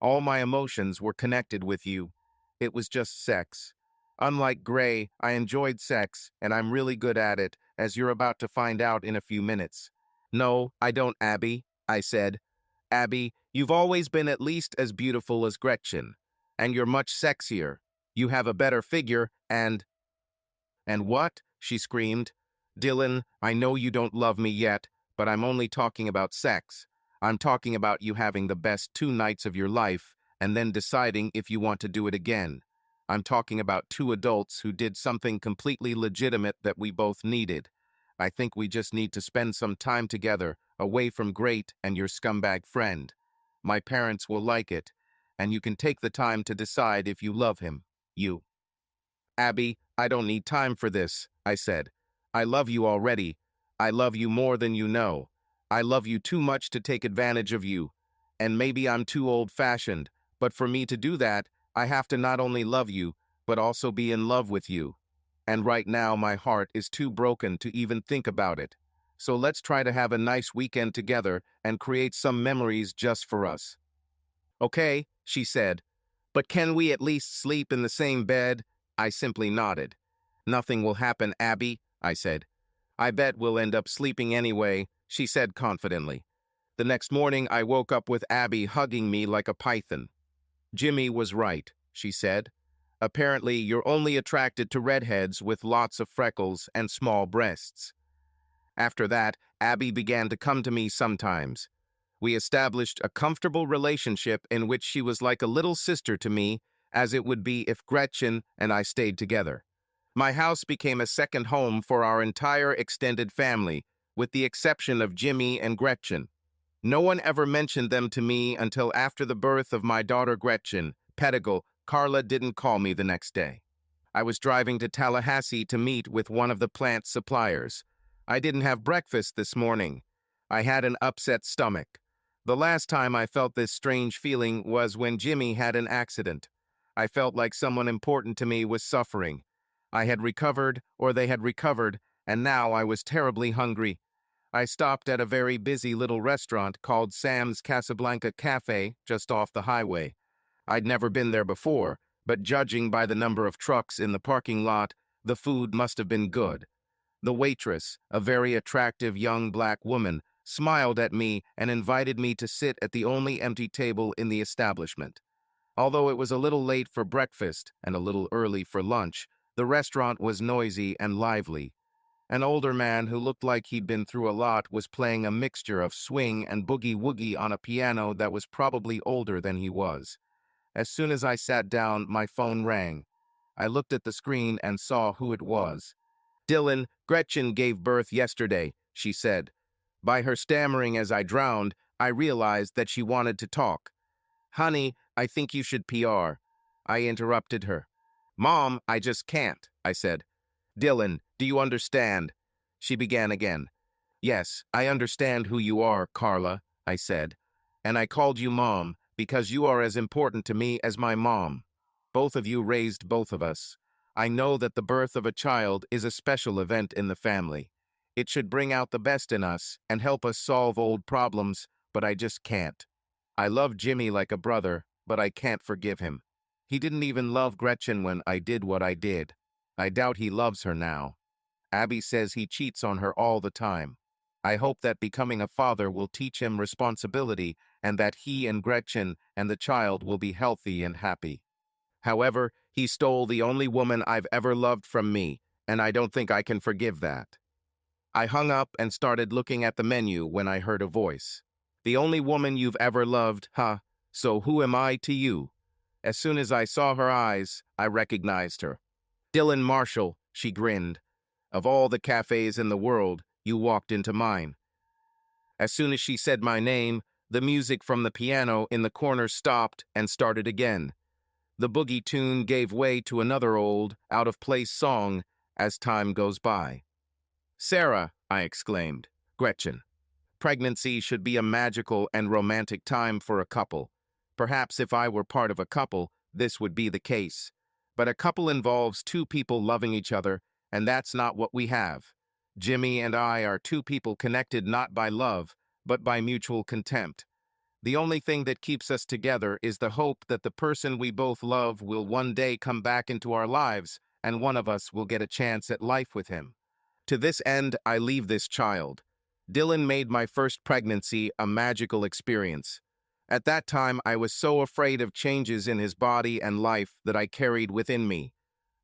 All my emotions were connected with you. It was just sex. Unlike Gray, I enjoyed sex, and I'm really good at it, as you're about to find out in a few minutes. No, I don't, Abby, I said. Abby, you've always been at least as beautiful as Gretchen, and you're much sexier. You have a better figure, And what? She screamed. Dylan, I know you don't love me yet, but I'm only talking about sex. I'm talking about you having the best 2 nights of your life, and then deciding if you want to do it again. I'm talking about two adults who did something completely legitimate that we both needed. I think we just need to spend some time together, away from Great and your scumbag friend. My parents will like it, and you can take the time to decide if you love him. You. Abby, I don't need time for this, I said. I love you already. I love you more than you know. I love you too much to take advantage of you. And maybe I'm too old-fashioned, but for me to do that, I have to not only love you, but also be in love with you. And right now my heart is too broken to even think about it. So let's try to have a nice weekend together and create some memories just for us. Okay, she said. But can we at least sleep in the same bed? I simply nodded. Nothing will happen, Abby, I said. I bet we'll end up sleeping anyway, she said confidently. The next morning I woke up with Abby hugging me like a python. Jimmy was right, she said. Apparently you're only attracted to redheads with lots of freckles and small breasts. After that, Abby began to come to me sometimes. We established a comfortable relationship in which she was like a little sister to me, as it would be if Gretchen and I stayed together. My house became a second home for our entire extended family, with the exception of Jimmy and Gretchen. No one ever mentioned them to me until after the birth of my daughter Gretchen. Pedigle, Carla didn't call me the next day. I was driving to Tallahassee to meet with one of the plant suppliers. I didn't have breakfast this morning. I had an upset stomach. The last time I felt this strange feeling was when Jimmy had an accident. I felt like someone important to me was suffering. I had recovered, or they had recovered, and now I was terribly hungry. I stopped at a very busy little restaurant called Sam's Casablanca Cafe just off the highway. I'd never been there before, but judging by the number of trucks in the parking lot, the food must have been good. The waitress, a very attractive young black woman, smiled at me and invited me to sit at the only empty table in the establishment. Although it was a little late for breakfast and a little early for lunch, the restaurant was noisy and lively. An older man who looked like he'd been through a lot was playing a mixture of swing and boogie-woogie on a piano that was probably older than he was. As soon as I sat down, my phone rang. I looked at the screen and saw who it was. Dylan, Gretchen gave birth yesterday, she said. By her stammering as I drowned, I realized that she wanted to talk. Honey, I think you should PR. I interrupted her. Mom, I just can't, I said. Dylan, do you understand? She began again. Yes, I understand who you are, Carla, I said. And I called you Mom because you are as important to me as my mom. Both of you raised both of us. I know that the birth of a child is a special event in the family. It should bring out the best in us and help us solve old problems, but I just can't. I love Jimmy like a brother, but I can't forgive him. He didn't even love Gretchen when I did what I did. I doubt he loves her now. Abby says he cheats on her all the time. I hope that becoming a father will teach him responsibility and that he and Gretchen and the child will be healthy and happy. However, He stole the only woman I've ever loved from me, and I don't think I can forgive that. I hung up and started looking at the menu when I heard a voice. The only woman you've ever loved, huh? So who am I to you? As soon as I saw her eyes, I recognized her. Dylan Marshall, she grinned. Of all the cafes in the world, you walked into mine. As soon as she said my name, the music from the piano in the corner stopped and started again. The boogie tune gave way to another old, out-of-place song as time goes by. Sarah, I exclaimed. Gretchen. Pregnancy should be a magical and romantic time for a couple. Perhaps if I were part of a couple, this would be the case. But a couple involves two people loving each other, and that's not what we have. Jimmy and I are two people connected not by love, but by mutual contempt. The only thing that keeps us together is the hope that the person we both love will one day come back into our lives, and one of us will get a chance at life with him. To this end, I leave this child. Dylan made my first pregnancy a magical experience. At that time, I was so afraid of changes in his body and life that I carried within me.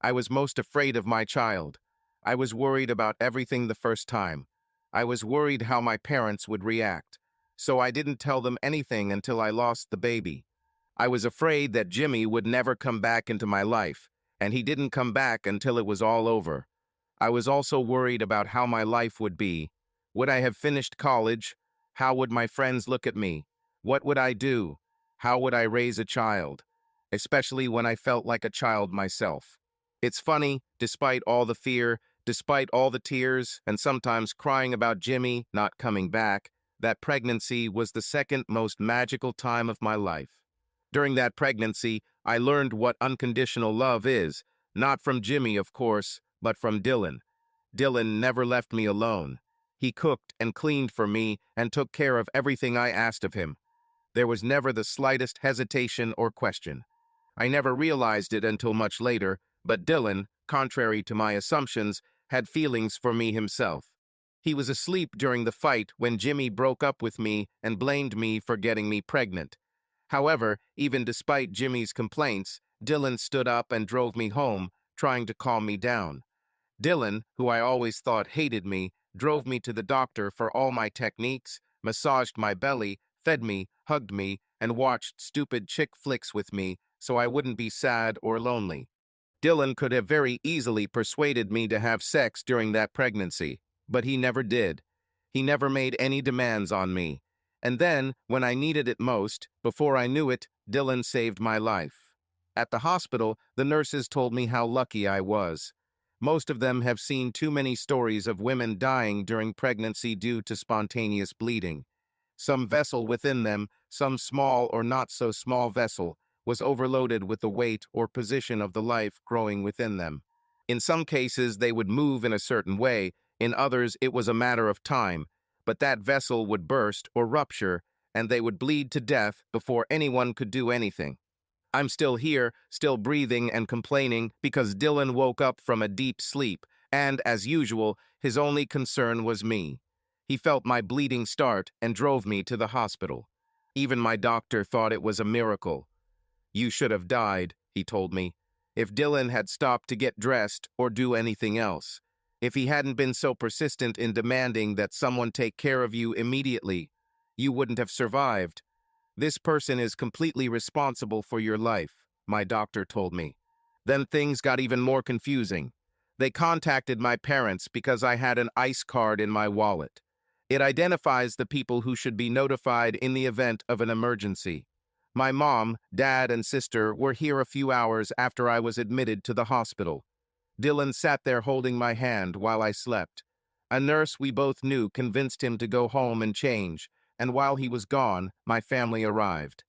I was most afraid of my child. I was worried about everything the first time. I was worried how my parents would react. So I didn't tell them anything until I lost the baby. I was afraid that Jimmy would never come back into my life, and he didn't come back until it was all over. I was also worried about how my life would be. Would I have finished college? How would my friends look at me? What would I do? How would I raise a child? Especially when I felt like a child myself. It's funny, despite all the fear, despite all the tears, and sometimes crying about Jimmy not coming back, that pregnancy was the second most magical time of my life. During that pregnancy, I learned what unconditional love is, not from Jimmy, of course, but from Dylan. Dylan never left me alone. He cooked and cleaned for me and took care of everything I asked of him. There was never the slightest hesitation or question. I never realized it until much later, but Dylan, contrary to my assumptions, had feelings for me himself. He was asleep during the fight when Jimmy broke up with me and blamed me for getting me pregnant. However, even despite Jimmy's complaints, Dylan stood up and drove me home, trying to calm me down. Dylan, who I always thought hated me, drove me to the doctor for all my techniques, massaged my belly, fed me, hugged me, and watched stupid chick flicks with me so I wouldn't be sad or lonely. Dylan could have very easily persuaded me to have sex during that pregnancy, but he never did. He never made any demands on me. And then, when I needed it most, before I knew it, Dylan saved my life. At the hospital, the nurses told me how lucky I was. Most of them have seen too many stories of women dying during pregnancy due to spontaneous bleeding. Some vessel within them, some small or not so small vessel, was overloaded with the weight or position of the life growing within them. In some cases, they would move in a certain way, in others it was a matter of time, but that vessel would burst or rupture, and they would bleed to death before anyone could do anything. I'm still here, still breathing and complaining because Dylan woke up from a deep sleep, and, as usual, his only concern was me. He felt my bleeding start and drove me to the hospital. Even my doctor thought it was a miracle. You should have died, he told me, if Dylan had stopped to get dressed or do anything else. If he hadn't been so persistent in demanding that someone take care of you immediately, you wouldn't have survived. This person is completely responsible for your life, my doctor told me. Then things got even more confusing. They contacted my parents because I had an ICE card in my wallet. It identifies the people who should be notified in the event of an emergency. My mom, dad, and sister were here a few hours after I was admitted to the hospital. Dylan sat there holding my hand while I slept. A nurse we both knew convinced him to go home and change, and while he was gone, my family arrived.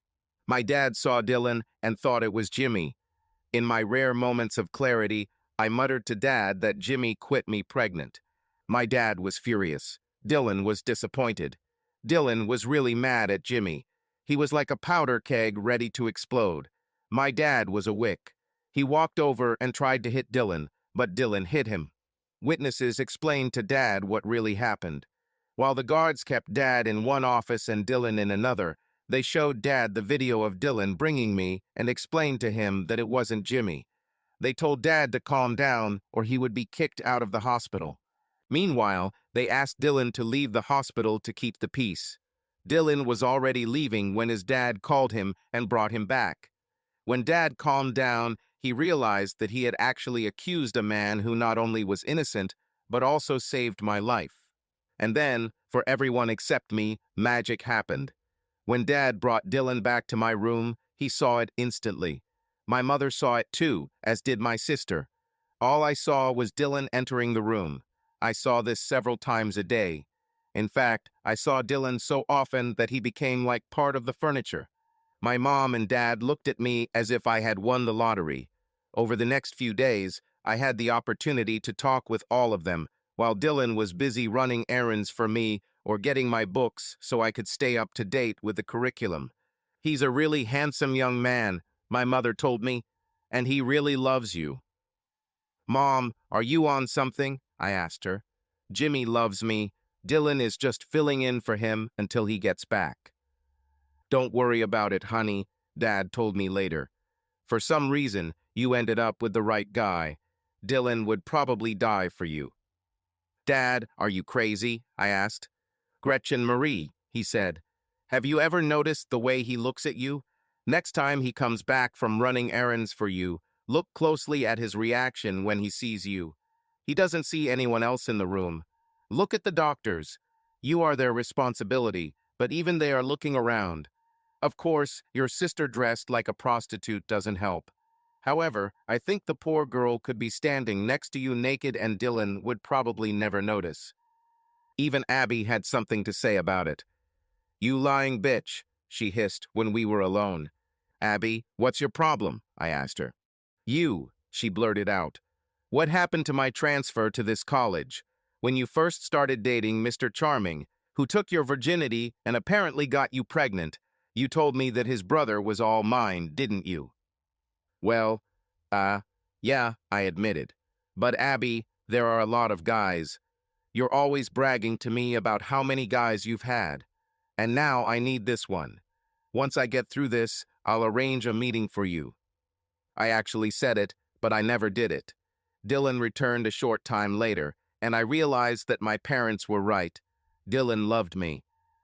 My dad saw Dylan and thought it was Jimmy. In my rare moments of clarity, I muttered to Dad that Jimmy quit me pregnant. My dad was furious. Dylan was disappointed. Dylan was really mad at Jimmy. He was like a powder keg ready to explode. My dad was a wick. He walked over and tried to hit Dylan, but Dylan hit him. Witnesses explained to Dad what really happened. While the guards kept Dad in one office and Dylan in another, they showed Dad the video of Dylan bringing me and explained to him that it wasn't Jimmy. They told Dad to calm down or he would be kicked out of the hospital. Meanwhile, they asked Dylan to leave the hospital to keep the peace. Dylan was already leaving when his dad called him and brought him back. When Dad calmed down, he realized that he had actually accused a man who not only was innocent, but also saved my life. And then, for everyone except me, magic happened. When Dad brought Dylan back to my room, he saw it instantly. My mother saw it too, as did my sister. All I saw was Dylan entering the room. I saw this several times a day. In fact, I saw Dylan so often that he became like part of the furniture. My mom and dad looked at me as if I had won the lottery. Over the next few days, I had the opportunity to talk with all of them, while Dylan was busy running errands for me or getting my books so I could stay up to date with the curriculum. "He's a really handsome young man," my mother told me, "and he really loves you." "Mom, are you on something?" I asked her. "Jimmy loves me. Dylan is just filling in for him until he gets back." "Don't worry about it, honey," Dad told me later. "For some reason, you ended up with the right guy. Dylan would probably die for you." "Dad, are you crazy?" I asked. "Gretchen Marie," he said. "Have you ever noticed the way he looks at you? Next time he comes back from running errands for you, look closely at his reaction when he sees you. He doesn't see anyone else in the room. Look at the doctors. You are their responsibility, but even they are looking around. Of course, your sister dressed like a prostitute doesn't help. However, I think the poor girl could be standing next to you naked and Dylan would probably never notice." Even Abby had something to say about it. "You lying bitch," she hissed when we were alone. "Abby, what's your problem?" I asked her. "You," she blurted out. "What happened to my transfer to this college? When you first started dating Mr. Charming, who took your virginity and apparently got you pregnant, you told me that his brother was all mine, didn't you?" "Well, yeah," I admitted. "But Abby, there are a lot of guys. You're always bragging to me about how many guys you've had. And now I need this one. Once I get through this, I'll arrange a meeting for you." I actually said it, but I never did it. Dylan returned a short time later, and I realized that my parents were right. Dylan loved me.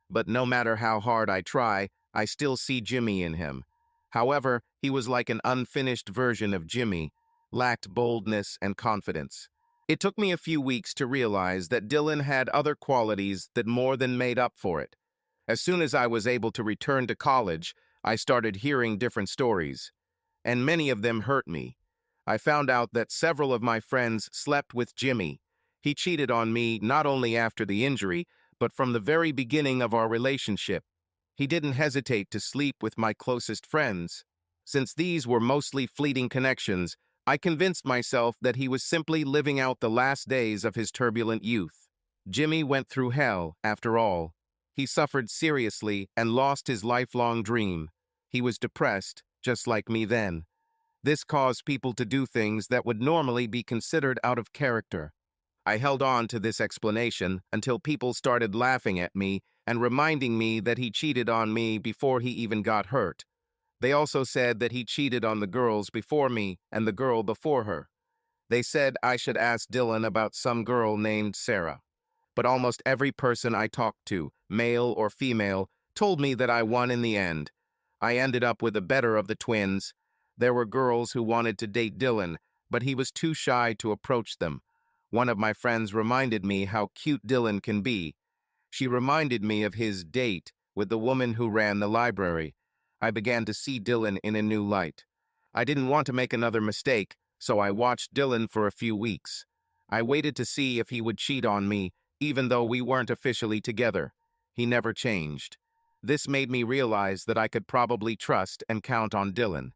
But no matter how hard I try, I still see Jimmy in him. However, he was like an unfinished version of Jimmy, lacked boldness and confidence. It took me a few weeks to realize that Dylan had other qualities that more than made up for it. As soon as I was able to return to college, I started hearing different stories, and many of them hurt me. I found out that several of my friends slept with Jimmy. He cheated on me not only after the injury, but from the very beginning of our relationship. He didn't hesitate to sleep with my closest friends. Since these were mostly fleeting connections, I convinced myself that he was simply living out the last days of his turbulent youth. Jimmy went through hell, after all. He suffered seriously and lost his lifelong dream. He was depressed, just like me then. This caused people to do things that would normally be considered out of character. I held on to this explanation until people started laughing at me and reminding me that he cheated on me before he even got hurt. They also said that he cheated on the girls before me and the girl before her. They said I should ask Dylan about some girl named Sarah. But almost every person I talked to, male or female, told me that I won in the end. I ended up with the better of the twins. There were girls who wanted to date Dylan, but he was too shy to approach them. One of my friends reminded me how cute Dylan can be. She reminded me of his date with the woman who ran the library. I began to see Dylan in a new light. I didn't want to make another mistake, so I watched Dylan for a few weeks. I waited to see if he would cheat on me, even though we weren't officially together. He never changed. This made me realize that I could probably trust and count on Dylan.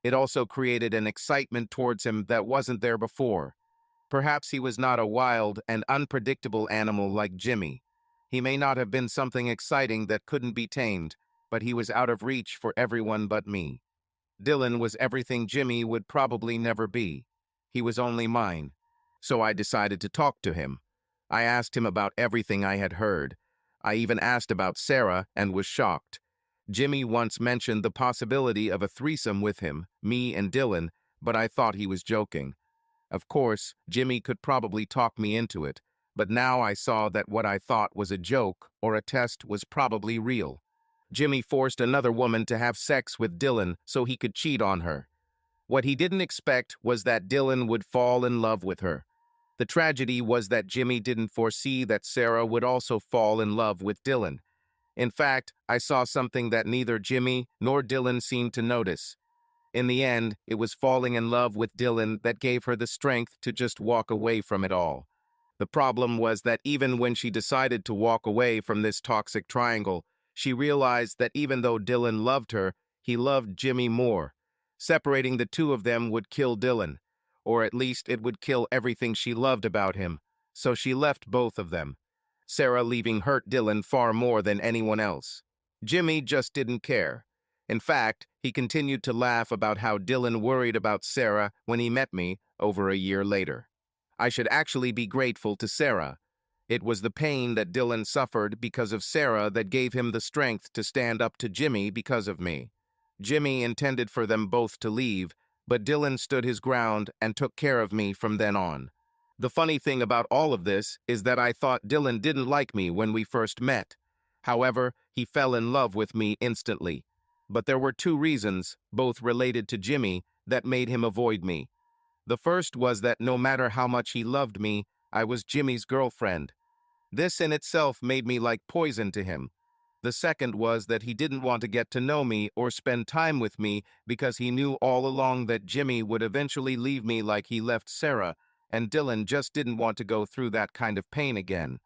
It also created an excitement towards him that wasn't there before. Perhaps he was not a wild and unpredictable animal like Jimmy. He may not have been something exciting that couldn't be tamed, but he was out of reach for everyone but me. Dylan was everything Jimmy would probably never be. He was only mine. So I decided to talk to him. I asked him about everything I had heard. I even asked about Sarah and was shocked. Jimmy once mentioned the possibility of a threesome with him, me and Dylan, but I thought he was joking. Of course, Jimmy could probably talk me into it, but now I saw that what I thought was a joke or a test was probably real. Jimmy forced another woman to have sex with Dylan so he could cheat on her. What he didn't expect was that Dylan would fall in love with her. The tragedy was that Jimmy didn't foresee that Sarah would also fall in love with Dylan. In fact, I saw something that neither Jimmy nor Dylan seemed to notice. In the end, it was falling in love with Dylan that gave her the strength to just walk away from it all. The problem was that even when she decided to walk away from this toxic triangle, she realized that even though Dylan loved her, he loved Jimmy more. Separating the two of them would kill Dylan, or at least it would kill everything she loved about him, so she left both of them. Sarah leaving hurt Dylan far more than anyone else. Jimmy just didn't care. In fact, he continued to laugh about how Dylan worried about Sarah when he met me over a year later. I should actually be grateful to Sarah. It was the pain that Dylan suffered because of Sarah that gave him the strength to stand up to Jimmy because of me. Jimmy intended for them both to leave, but Dylan stood his ground and took care of me from then on. The funny thing about all of this is that I thought Dylan didn't like me when we first met. However, he fell in love with me instantly. But there were two reasons, both related to Jimmy, that made him avoid me. The first was that no matter how much he loved me, I was Jimmy's girlfriend. This in itself made me like poison to him. The second was that he didn't want to get to know me or spend time with me because he knew all along that Jimmy would eventually leave me like he left Sarah, and Dylan just didn't want to go through that kind of pain again.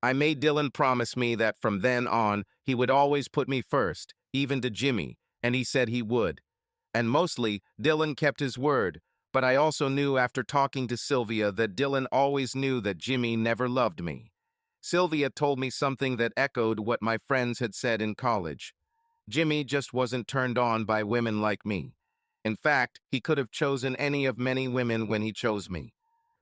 I made Dylan promise me that from then on, he would always put me first, even to Jimmy, and he said he would. And mostly, Dylan kept his word, but I also knew after talking to Sylvia that Dylan always knew that Jimmy never loved me. Sylvia told me something that echoed what my friends had said in college. Jimmy just wasn't turned on by women like me. In fact, he could have chosen any of many women when he chose me.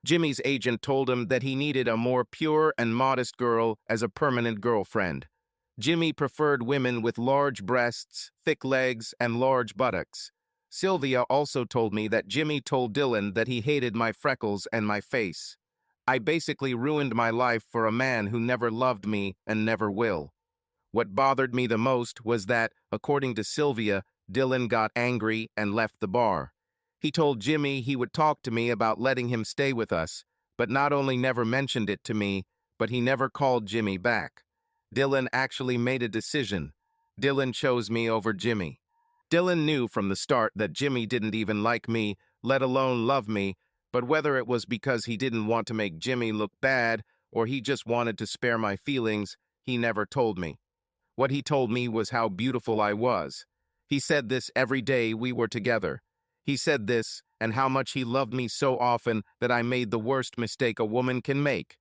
Jimmy's agent told him that he needed a more pure and modest girl as a permanent girlfriend. Jimmy preferred women with large breasts, thick legs, and large buttocks. Sylvia also told me that Jimmy told Dylan that he hated my freckles and my face. I basically ruined my life for a man who never loved me and never will. What bothered me the most was that, according to Sylvia, Dylan got angry and left the bar. He told Jimmy he would talk to me about letting him stay with us, but not only never mentioned it to me, but he never called Jimmy back. Dylan actually made a decision. Dylan chose me over Jimmy. Dylan knew from the start that Jimmy didn't even like me, let alone love me, but whether it was because he didn't want to make Jimmy look bad or he just wanted to spare my feelings, he never told me. What he told me was how beautiful I was. He said this every day we were together. He said this and how much he loved me so often that I made the worst mistake a woman can make.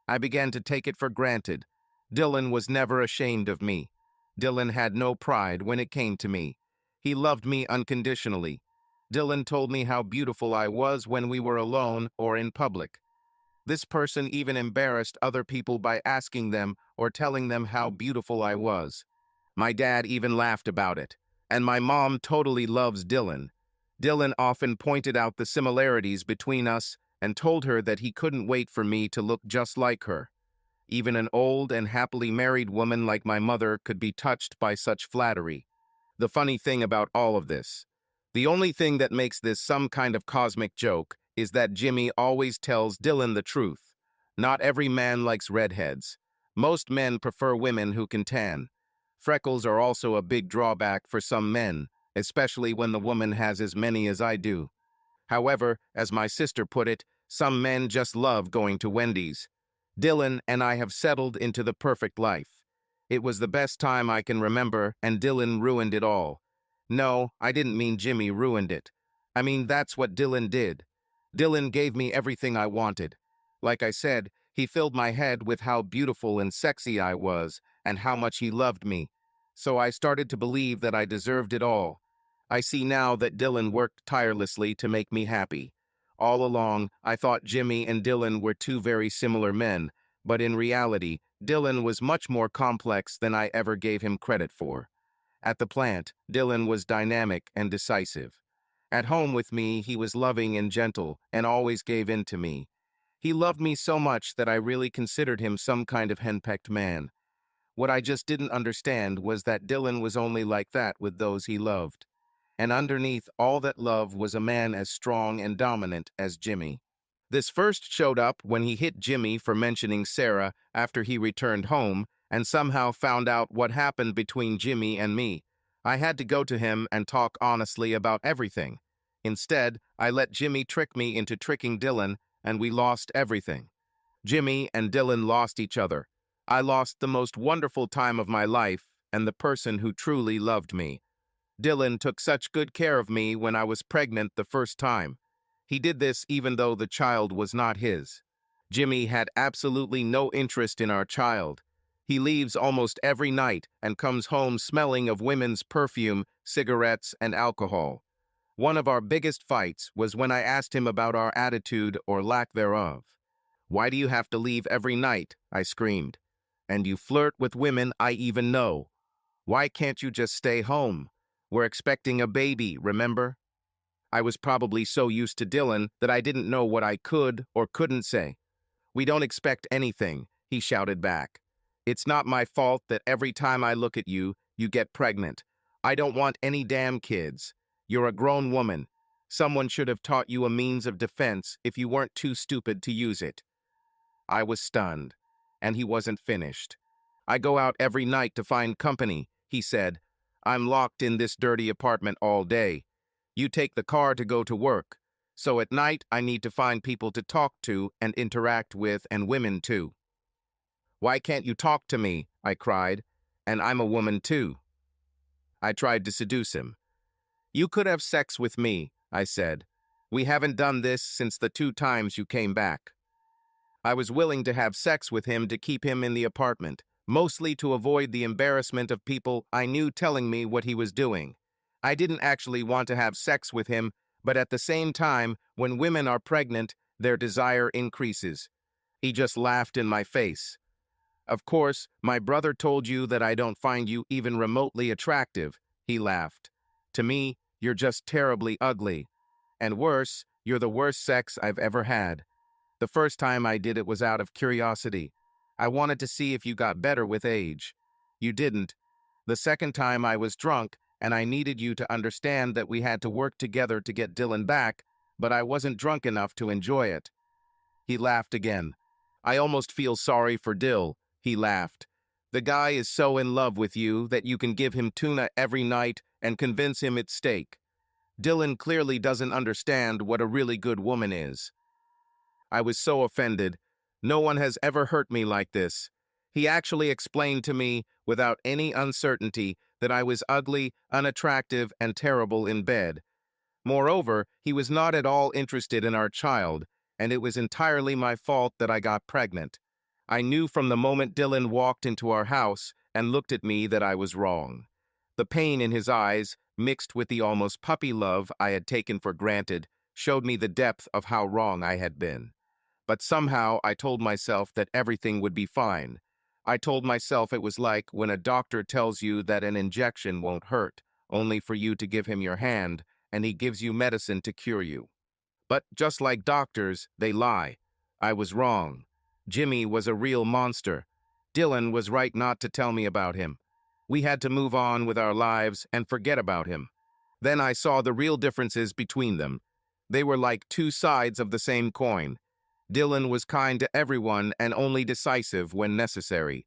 I began to take it for granted. Dylan was never ashamed of me. Dylan had no pride when it came to me. He loved me unconditionally. Dylan told me how beautiful I was when we were alone or in public. This person even embarrassed other people by asking them or telling them how beautiful I was. My dad even laughed about it. And my mom totally loves Dylan. Dylan often pointed out the similarities between us and told her that he couldn't wait for me to look just like her. Even an old and happily married woman like my mother could be touched by such flattery. The funny thing about all of this, the only thing that makes this some kind of cosmic joke is that Jimmy always tells Dylan the truth. Not every man likes redheads. Most men prefer women who can tan. Freckles are also a big drawback for some men, especially when the woman has as many as I do. However, as my sister put it, some men just love going to Wendy's. Dylan and I have settled into the perfect life. It was the best time I can remember, and Dylan ruined it all. No, I didn't mean Jimmy ruined it. I mean, that's what Dylan did. Dylan gave me everything I wanted. Like I said, he filled my head with how beautiful and sexy I was, and how much he loved me. So I started to believe that I deserved it all. I see now that Dylan worked tirelessly to make me happy. All along, I thought Jimmy and Dylan were two very similar men, but in reality, Dylan was much more complex than I ever gave him credit for. At the plant, Dylan was dynamic and decisive. At home with me, he was loving and gentle and always gave in to me. He loved me so much that I really considered him some kind of henpecked man. What I just didn't understand was that Dylan was only like that with those he loved. And underneath all that love was a man as strong and dominant as Jimmy. This first showed up when he hit Jimmy for mentioning Sarah after he returned home and somehow found out what happened between Jimmy and me. I had to go to him and talk honestly about everything. Instead, I let Jimmy trick me into tricking Dylan, and we lost everything. Jimmy and Dylan lost each other. I lost the most wonderful time of my life and the person who truly loved me. Dylan took such good care of me when I was pregnant the first time. He did this even though the child was not his. Jimmy had absolutely no interest in our child. He leaves almost every night and comes home smelling of women's perfume, cigarettes, and alcohol. One of our biggest fights was when I asked him about our attitude or lack thereof. "Why do you have to leave every night?" I screamed. "And you flirt with women I even know. Why can't you just stay home? We're expecting a baby, remember?" I was probably so used to Dylan that I didn't know what I could or couldn't say. "We don't expect anything," he shouted back. "It's not my fault that every time I look at you, you get pregnant. I don't want any damn kids. You're a grown woman. Someone should have taught you a means of defense if you weren't too stupid to use it." I was stunned, and he wasn't finished. "I go out every night to find company," he said. "I'm locked in this dirty apartment all day. You take the car to go to work. So at night, I need to find people to talk to and interact with, and women too." "Why can't you talk to me?" I cried. "And I'm a woman too." I tried to seduce him. "You could have sex with me," I said. "We haven't done this since the 2 times you came back." I was willing to have sex with him to keep him in the apartment, mostly to avoid the embarrassment of people I knew telling me what he was doing. I didn't actually want to have sex with him, but at the same time, when women are pregnant, their desire increases. He just laughed in my face. "Of course, my brother told you that I don't find you even remotely attractive," he laughed. "To me, you're just terribly ugly. And worse, you're the worst sex I've ever had. The first time I did it was out of curiosity. I wanted to see if you got better with age. You didn't. The second time I was drunk, and I needed you to understand that we had to work together to get Dylan back, but I wasn't drunk enough to enjoy it." He laughed again. "I almost feel sorry for Dill," he laughed. "The guy is so in love with you that you can give him tuna every night and convince him it's steak. Dylan clearly doesn't understand what a really good woman is." I was so offended. No one has ever hurt me like this. He actually explained to me, without any uncertainty, that I was ugly, unattractive, and terrible in bed. Moreover, he was not at all interested in our child, and it was entirely my fault that I got pregnant. I knew from the moment Dylan walked into our house and looked at me that I was wrong. The pain in his eyes, mixed with the almost puppy love I had taken for granted, showed me the depth of how wrong I had been. But somehow I told myself that everything would be fine. I told myself it was like when a doctor tells you that an injection won't hurt, only for you to give him your hand, and he gives you medicine to cure you. But just like doctors, they lie. I was wrong. Jimmy was a real monster. Dylan was right not to tell me about him. We had to move on with our lives and forget about him. Then I saw the real differences between them. They were like 2 sides of the same coin. Dylan was kind to everyone and only decisive when necessary.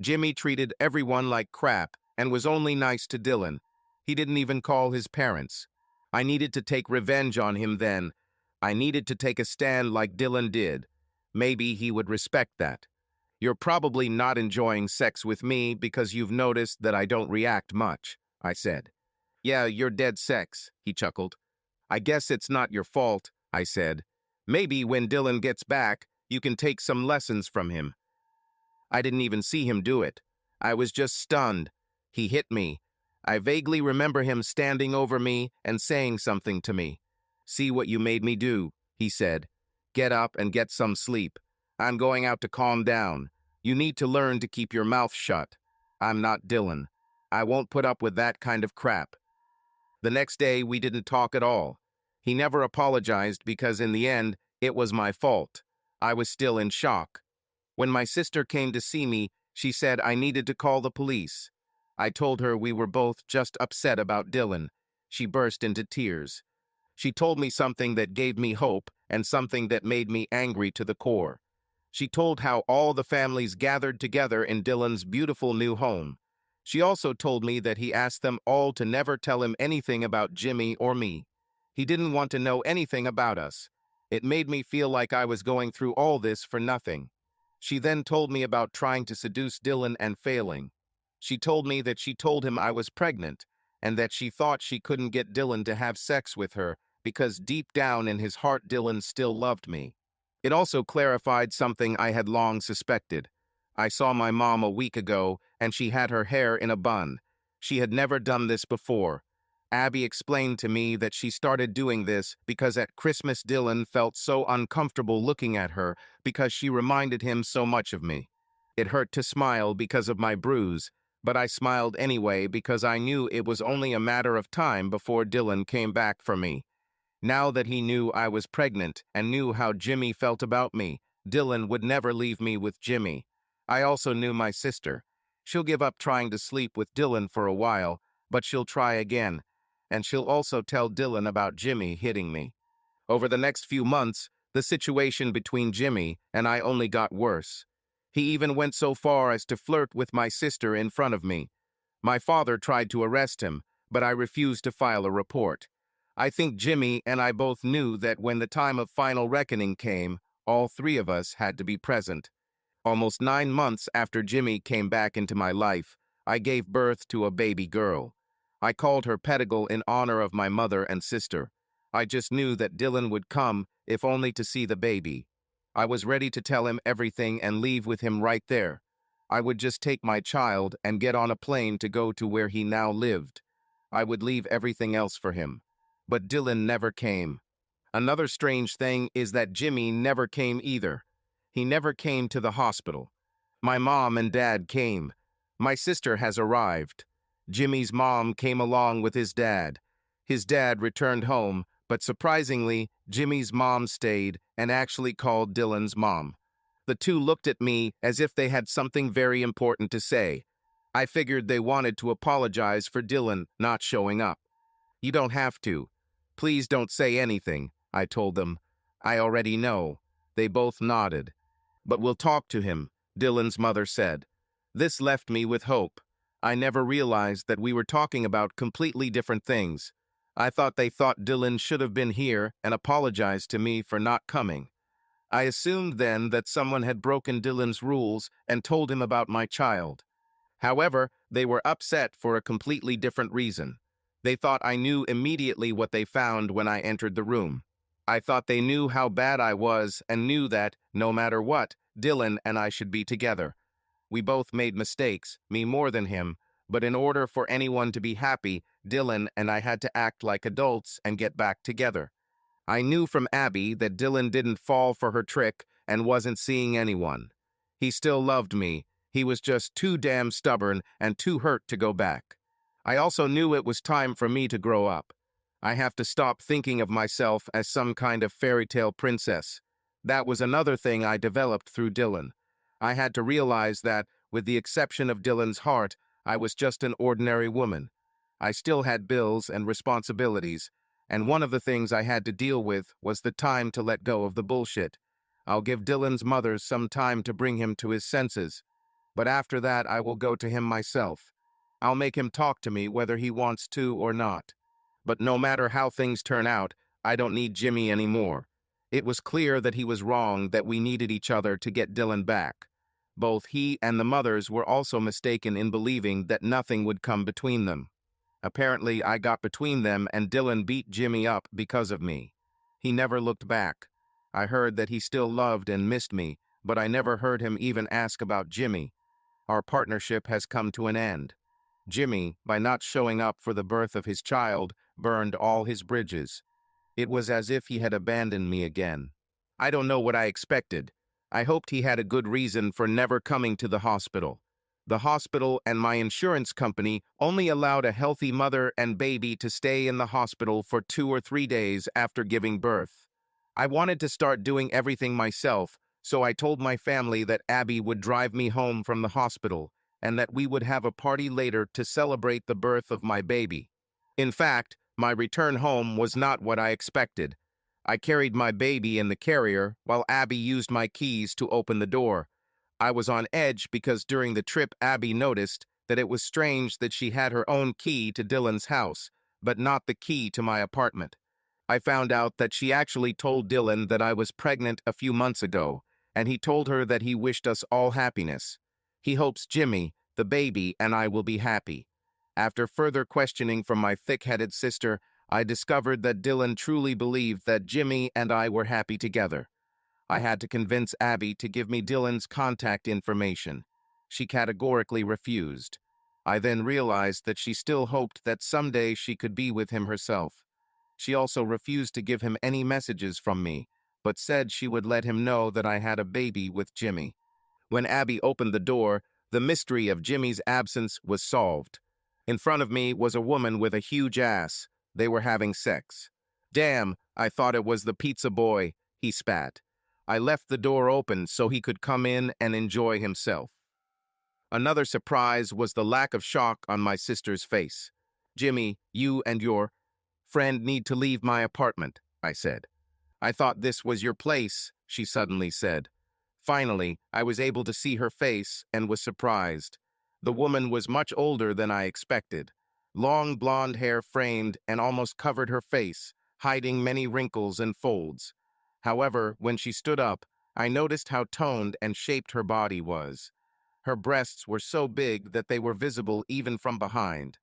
Jimmy treated everyone like crap and was only nice to Dylan. He didn't even call his parents. I needed to take revenge on him then. I needed to take a stand like Dylan did. Maybe he would respect that. "You're probably not enjoying sex with me because you've noticed that I don't react much," I said. "Yeah, you're dead sex," he chuckled. "I guess it's not your fault," I said. "Maybe when Dylan gets back, you can take some lessons from him." I didn't even see him do it. I was just stunned. He hit me. I vaguely remember him standing over me and saying something to me. "See what you made me do," he said. "Get up and get some sleep. I'm going out to calm down. You need to learn to keep your mouth shut. I'm not Dylan. I won't put up with that kind of crap." The next day, we didn't talk at all. He never apologized because in the end, it was my fault. I was still in shock. When my sister came to see me, she said I needed to call the police. I told her we were both just upset about Dylan. She burst into tears. She told me something that gave me hope and something that made me angry to the core. She told how all the families gathered together in Dylan's beautiful new home. She also told me that he asked them all to never tell him anything about Jimmy or me. He didn't want to know anything about us. It made me feel like I was going through all this for nothing. She then told me about trying to seduce Dylan and failing. She told me that she told him I was pregnant and that she thought she couldn't get Dylan to have sex with her because deep down in his heart Dylan still loved me. It also clarified something I had long suspected. I saw my mom a week ago and she had her hair in a bun. She had never done this before. Abby explained to me that she started doing this because at Christmas Dylan felt so uncomfortable looking at her because she reminded him so much of me. It hurt to smile because of my bruise, but I smiled anyway because I knew it was only a matter of time before Dylan came back for me. Now that he knew I was pregnant and knew how Jimmy felt about me, Dylan would never leave me with Jimmy. I also knew my sister. She'll give up trying to sleep with Dylan for a while, but she'll try again. And she'll also tell Dylan about Jimmy hitting me. Over the next few months, the situation between Jimmy and I only got worse. He even went so far as to flirt with my sister in front of me. My father tried to arrest him, but I refused to file a report. I think Jimmy and I both knew that when the time of final reckoning came, all three of us had to be present. Almost 9 months after Jimmy came back into my life, I gave birth to a baby girl. I called her Pettigal in honor of my mother and sister. I just knew that Dylan would come, if only to see the baby. I was ready to tell him everything and leave with him right there. I would just take my child and get on a plane to go to where he now lived. I would leave everything else for him. But Dylan never came. Another strange thing is that Jimmy never came either. He never came to the hospital. My mom and dad came. My sister has arrived. Jimmy's mom came along with his dad. His dad returned home, but surprisingly, Jimmy's mom stayed and actually called Dylan's mom. The two looked at me as if they had something very important to say. I figured they wanted to apologize for Dylan not showing up. You don't have to. Please don't say anything, I told them. I already know. They both nodded. But we'll talk to him, Dylan's mother said. This left me with hope. I never realized that we were talking about completely different things. I thought they thought Dylan should have been here and apologized to me for not coming. I assumed then that someone had broken Dylan's rules and told him about my child. However, they were upset for a completely different reason. They thought I knew immediately what they found when I entered the room. I thought they knew how bad I was and knew that, no matter what, Dylan and I should be together. We both made mistakes, me more than him, but in order for anyone to be happy, Dylan and I had to act like adults and get back together. I knew from Abby that Dylan didn't fall for her trick and wasn't seeing anyone. He still loved me. He was just too damn stubborn and too hurt to go back. I also knew it was time for me to grow up. I have to stop thinking of myself as some kind of fairy tale princess. That was another thing I developed through Dylan. I had to realize that, with the exception of Dylan's heart, I was just an ordinary woman. I still had bills and responsibilities, and one of the things I had to deal with was the time to let go of the bullshit. I'll give Dylan's mother some time to bring him to his senses, but after that I will go to him myself. I'll make him talk to me whether he wants to or not. But no matter how things turn out, I don't need Jimmy anymore. It was clear that he was wrong, that we needed each other to get Dylan back. Both he and the mothers were also mistaken in believing that nothing would come between them. Apparently, I got between them and Dylan beat Jimmy up because of me. He never looked back. I heard that he still loved and missed me, but I never heard him even ask about Jimmy. Our partnership has come to an end. Jimmy, by not showing up for the birth of his child, burned all his bridges. It was as if he had abandoned me again. I don't know what I expected. I hoped he had a good reason for never coming to the hospital. The hospital and my insurance company only allowed a healthy mother and baby to stay in the hospital for 2 or 3 days after giving birth. I wanted to start doing everything myself, so I told my family that Abby would drive me home from the hospital and that we would have a party later to celebrate the birth of my baby. In fact, my return home was not what I expected. I carried my baby in the carrier while Abby used my keys to open the door. I was on edge because during the trip Abby noticed that it was strange that she had her own key to Dylan's house, but not the key to my apartment. I found out that she actually told Dylan that I was pregnant a few months ago, and he told her that he wished us all happiness. He hopes Jimmy, the baby, and I will be happy. After further questioning from my thick-headed sister, I discovered that Dylan truly believed that Jimmy and I were happy together. I had to convince Abby to give me Dylan's contact information. She categorically refused. I then realized that she still hoped that someday she could be with him herself. She also refused to give him any messages from me, but said she would let him know that I had a baby with Jimmy. When Abby opened the door, the mystery of Jimmy's absence was solved. In front of me was a woman with a huge ass. They were having sex. "Damn, I thought it was the pizza boy," he spat. I left the door open so he could come in and enjoy himself. Another surprise was the lack of shock on my sister's face. "Jimmy, you and your friend need to leave my apartment," I said. "I thought this was your place," she suddenly said. Finally, I was able to see her face and was surprised. The woman was much older than I expected. Long blonde hair framed and almost covered her face, hiding many wrinkles and folds. However, when she stood up, I noticed how toned and shaped her body was. Her breasts were so big that they were visible even from behind.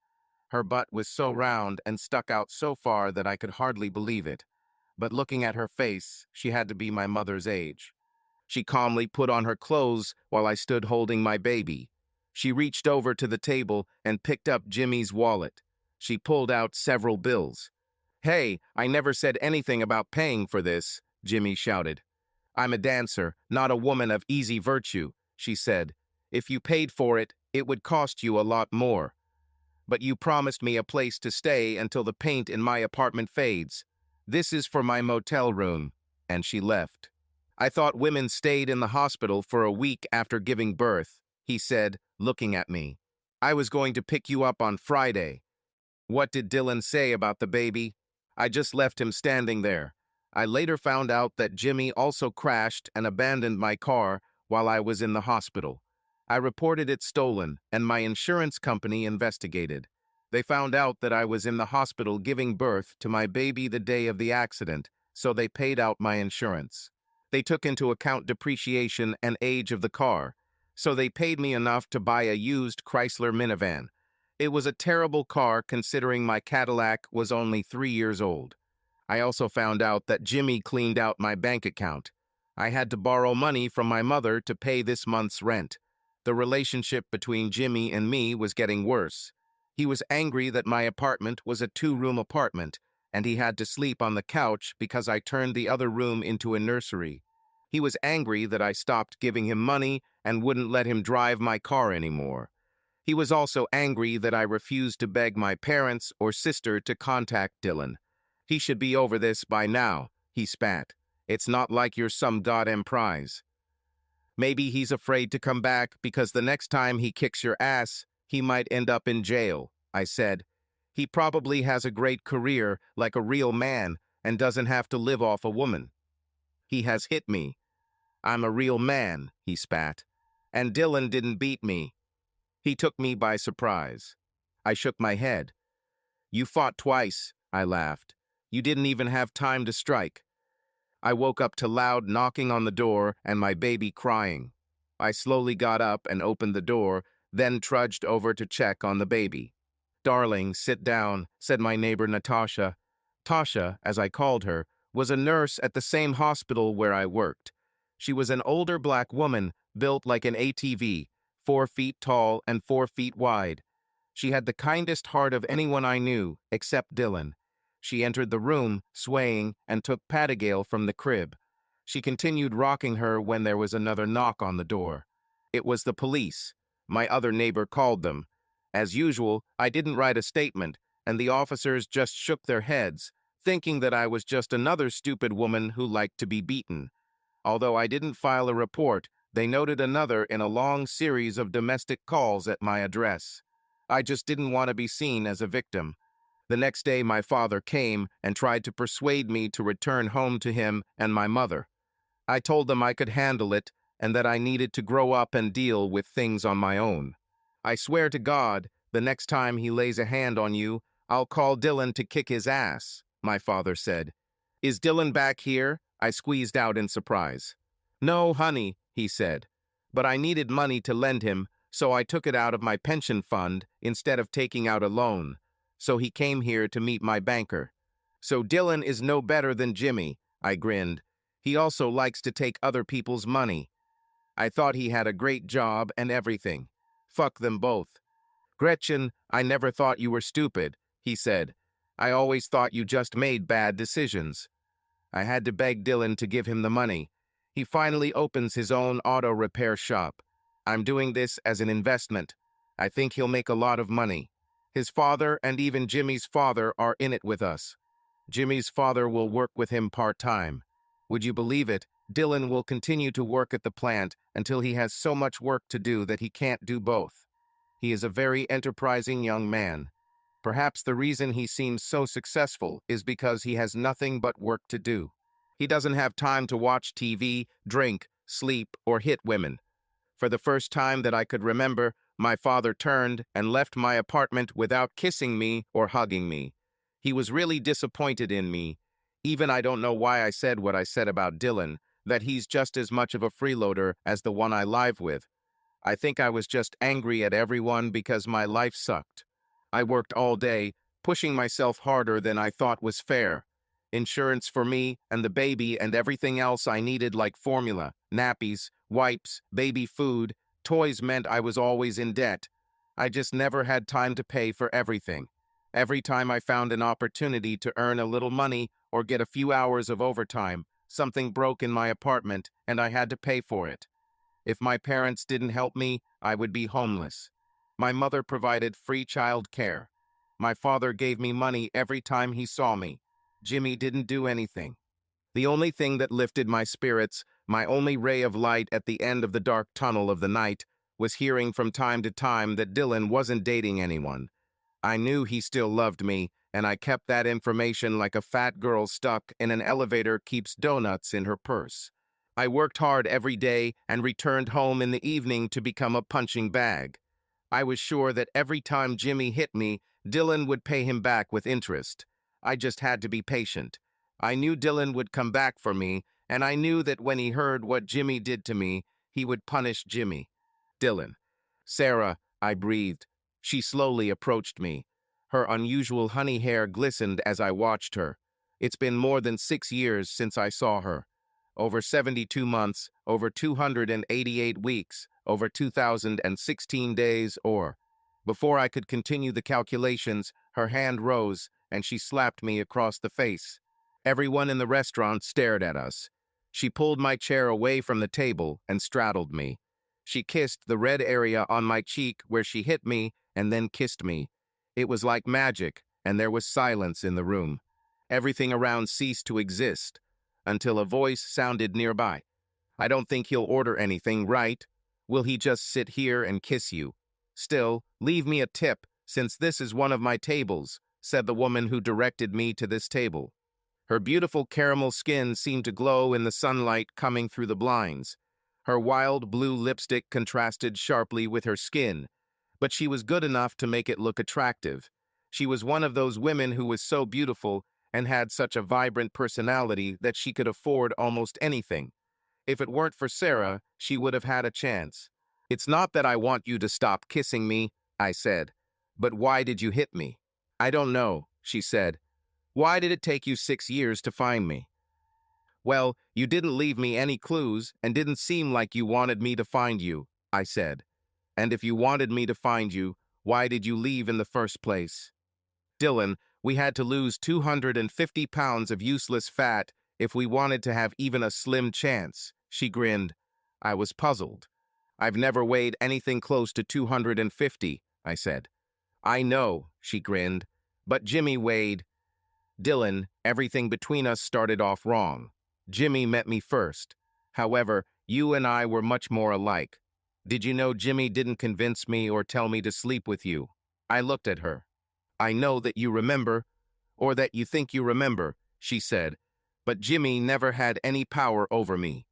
Her butt was so round and stuck out so far that I could hardly believe it. But looking at her face, she had to be my mother's age. She calmly put on her clothes while I stood holding my baby. She reached over to the table and picked up Jimmy's wallet. She pulled out several bills. "Hey, I never said anything about paying for this," Jimmy shouted. "I'm a dancer, not a woman of easy virtue," she said. "If you paid for it, it would cost you a lot more. But you promised me a place to stay until the paint in my apartment fades. This is for my motel room," and she left. "I thought women stayed in the hospital for a week after giving birth," he said, looking at me. "I was going to pick you up on Friday." What did Dylan say about the baby? I just left him standing there. I later found out that Jimmy also crashed and abandoned my car while I was in the hospital. I reported it stolen, and my insurance company investigated. They found out that I was in the hospital giving birth to my baby the day of the accident, so they paid out my insurance. They took into account depreciation and age of the car, so they paid me enough to buy a used Chrysler minivan. It was a terrible car considering my Cadillac was only 3 years old. I also found out that Jimmy cleaned out my bank account. I had to borrow money from my mother to pay this month's rent. The relationship between Jimmy and me was getting worse. He was angry that my apartment was a 2-room apartment, and he had to sleep on the couch because I turned the other room into a nursery. He was angry that I stopped giving him money and wouldn't let him drive my car anymore. He was also angry that I refused to beg my parents or sister to contact Dylan. "He should be over this by now," he spat. "It's not like you're some goddamn prize." "Maybe he's afraid to come back because the next time he kicks your ass, he might end up in jail," I said. "He probably has a great career like a real man and doesn't have to live off a woman." "He has hit me. I'm a real man," he spat. "And Dylan didn't beat me. He took me by surprise." I shook my head. "You fought twice," I laughed. "You didn't even have time to strike." I woke up to loud knocking on the door and my baby crying. I slowly got up and opened the door, then trudged over to check on the baby. "Darling, sit down," said my neighbor Natasha. Tasha, as I called her, was a nurse at the same hospital where I worked. She was an older black woman, built like an ATV, 4 feet tall and 4 feet wide. She had the kindest heart of anyone I knew, except Dylan. She entered the room, swaying, and took Patigale from the crib. She continued rocking her when there was another knock on the door. It was the police. my other neighbor called them. As usual, I didn't write a statement, and the officers just shook their heads, thinking that I was just another stupid woman who liked to be beaten. Although I didn't file a report, they noted another in a long series of domestic calls at my address. I just didn't want to be seen as a victim. The next day, my father came and tried to persuade me to return home to him and my mother. I told them I could handle it and that I needed to grow up and deal with things on my own. I swear to God, the next time he lays a hand on you, I'll call Dylan to kick his ass, my father said. Is Dylan back here? I squeezed out in surprise. No, honey, he said. But I needed money to lend him, so I took it out of my pension fund instead of taking out a loan. So he came here to meet my banker. So Dylan is no better than Jimmy, I grinned. He also likes to take other people's money. I thought he had a great job and everything. Fuck them both. Gretchen, I never thought you were stupid, he said. I always thought you just made bad decisions. I had to beg Dylan to give him the money. He finally opens his own auto repair shop. I'm doing this as an investment. I think he'll make a lot of money. His father and even Jimmy's father are in it with us. Jimmy's father will work with him part-time. Would you believe it? Dylan will continue to work at the plant until he has so much work to do that he can't do both. He is a very enterprising young man. Perhaps the reason he seems so successful is because he has nothing but work to do. He doesn't have time to watch TV, drink, sleep, or hit women. For the first time that I could remember, my father turned and left my apartment without kissing me or hugging me. He was really disappointed in me. Even I don't know why I said what I said about Dylan, that he's just as much of a freeloader as the one I live with. I think I was just angry at everyone because my life sucked. I worked all day, pushing myself harder than I thought was fair. Insurance for me and the baby and everything else I needed, like formula, nappies, wipes, baby food, toys, meant I was always in debt. I just never had time to pay for everything. Every time I found an opportunity to earn a little money or get a few hours of overtime, something broke in my apartment and I had to pay for it. If my parents didn't help me, I would be homeless. My mother provided free child care. My father gave me money every time he saw me. Jimmy didn't do anything. The only thing that lifted my spirits, my only ray of light at the end of the dark tunnel of the night, was hearing from time to time that Dylan wasn't dating anyone. I knew he still loved me, and I kept that information like a fat girl stuck in an elevator keeps donuts in her purse. I worked hard every day and returned home in the evening to become a punching bag. I was sure that every time Jimmy hit me, Dylan would pay him back with interest. I just had to be patient. I knew Dylan would come back for me, and I knew that when he heard what Jimmy did to me, he would punish Jimmy. Dylan. Sarah, I breathed. She slowly approached me. Her unusual honey hair glistened as I watched her. It's been more than 6 years since I saw her. Over 72 months, over 288 weeks, over 2,016 days, or... Before I could continue the calculations, her hand rose, and she slapped me across the face. Everyone in the restaurant stared at us. She pulled my chair away from the table and straddled me. She kissed the red area on my cheek where she hit me and then kissed me. It was like magic, and there was silence in the room. Everything around ceased to exist, until a voice sounded nearby. I don't think he'll order anything, right? Will he just sit here and kiss you? Still, leave me a tip, since this is one of my tables, said the woman who directed me to this table. Her beautiful caramel skin seemed to glow in the sunlight coming through the blinds. Her wild blue lipstick contrasted sharply with her skin, but she was good enough to make it look attractive. She was one of those women who was so beautiful and had such a vibrant personality that she could afford almost anything. If it weren't for Sarah, she would have had a chance. It's not that I want you to stop kissing me, I said. But why did you hit me? I don't know, she said. Why did it take you 6 years to find me? Well, you didn't leave me any clues and didn't seem like you wanted me to find you, I said. And if you wanted me to find you, why did you leave in the first place? Dylan, we had to lose 250 pounds of useless fat if we wanted to have even a slim chance, she grinned. I was puzzled. I've never weighed anything close to 250, I said. I know, she grinned. But Jimmy weighed. Dylan, everything between us started off wrong. Jimmy met me first. However, you and I were much more alike. Did you know Jimmy didn't convince me or tell me to sleep with you? I looked at her. I know that you remember, or that you think you remember, she said, but Jimmy never had any power over me.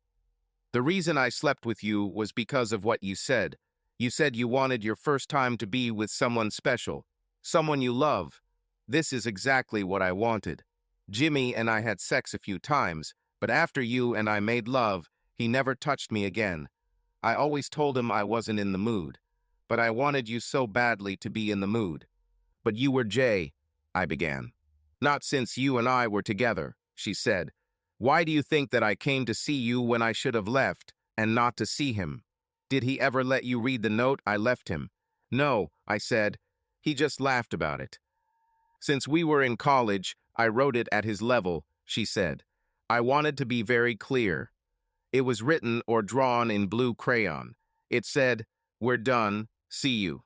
The reason I slept with you was because of what you said. You said you wanted your first time to be with someone special, someone you love. This is exactly what I wanted. Jimmy and I had sex a few times, but after you and I made love, he never touched me again. I always told him I wasn't in the mood, but I wanted you so badly to be in the mood. But you were Jay, I began. Not since you and I were together, she said. Why do you think that I came to see you when I should have left, and not to see him? Did he ever let you read the note I left him? No, I said. He just laughed about it. Since we were in college, I wrote it at his level, she said. I wanted to be very clear. It was written or drawn in blue crayon. It said, "We're done, see you."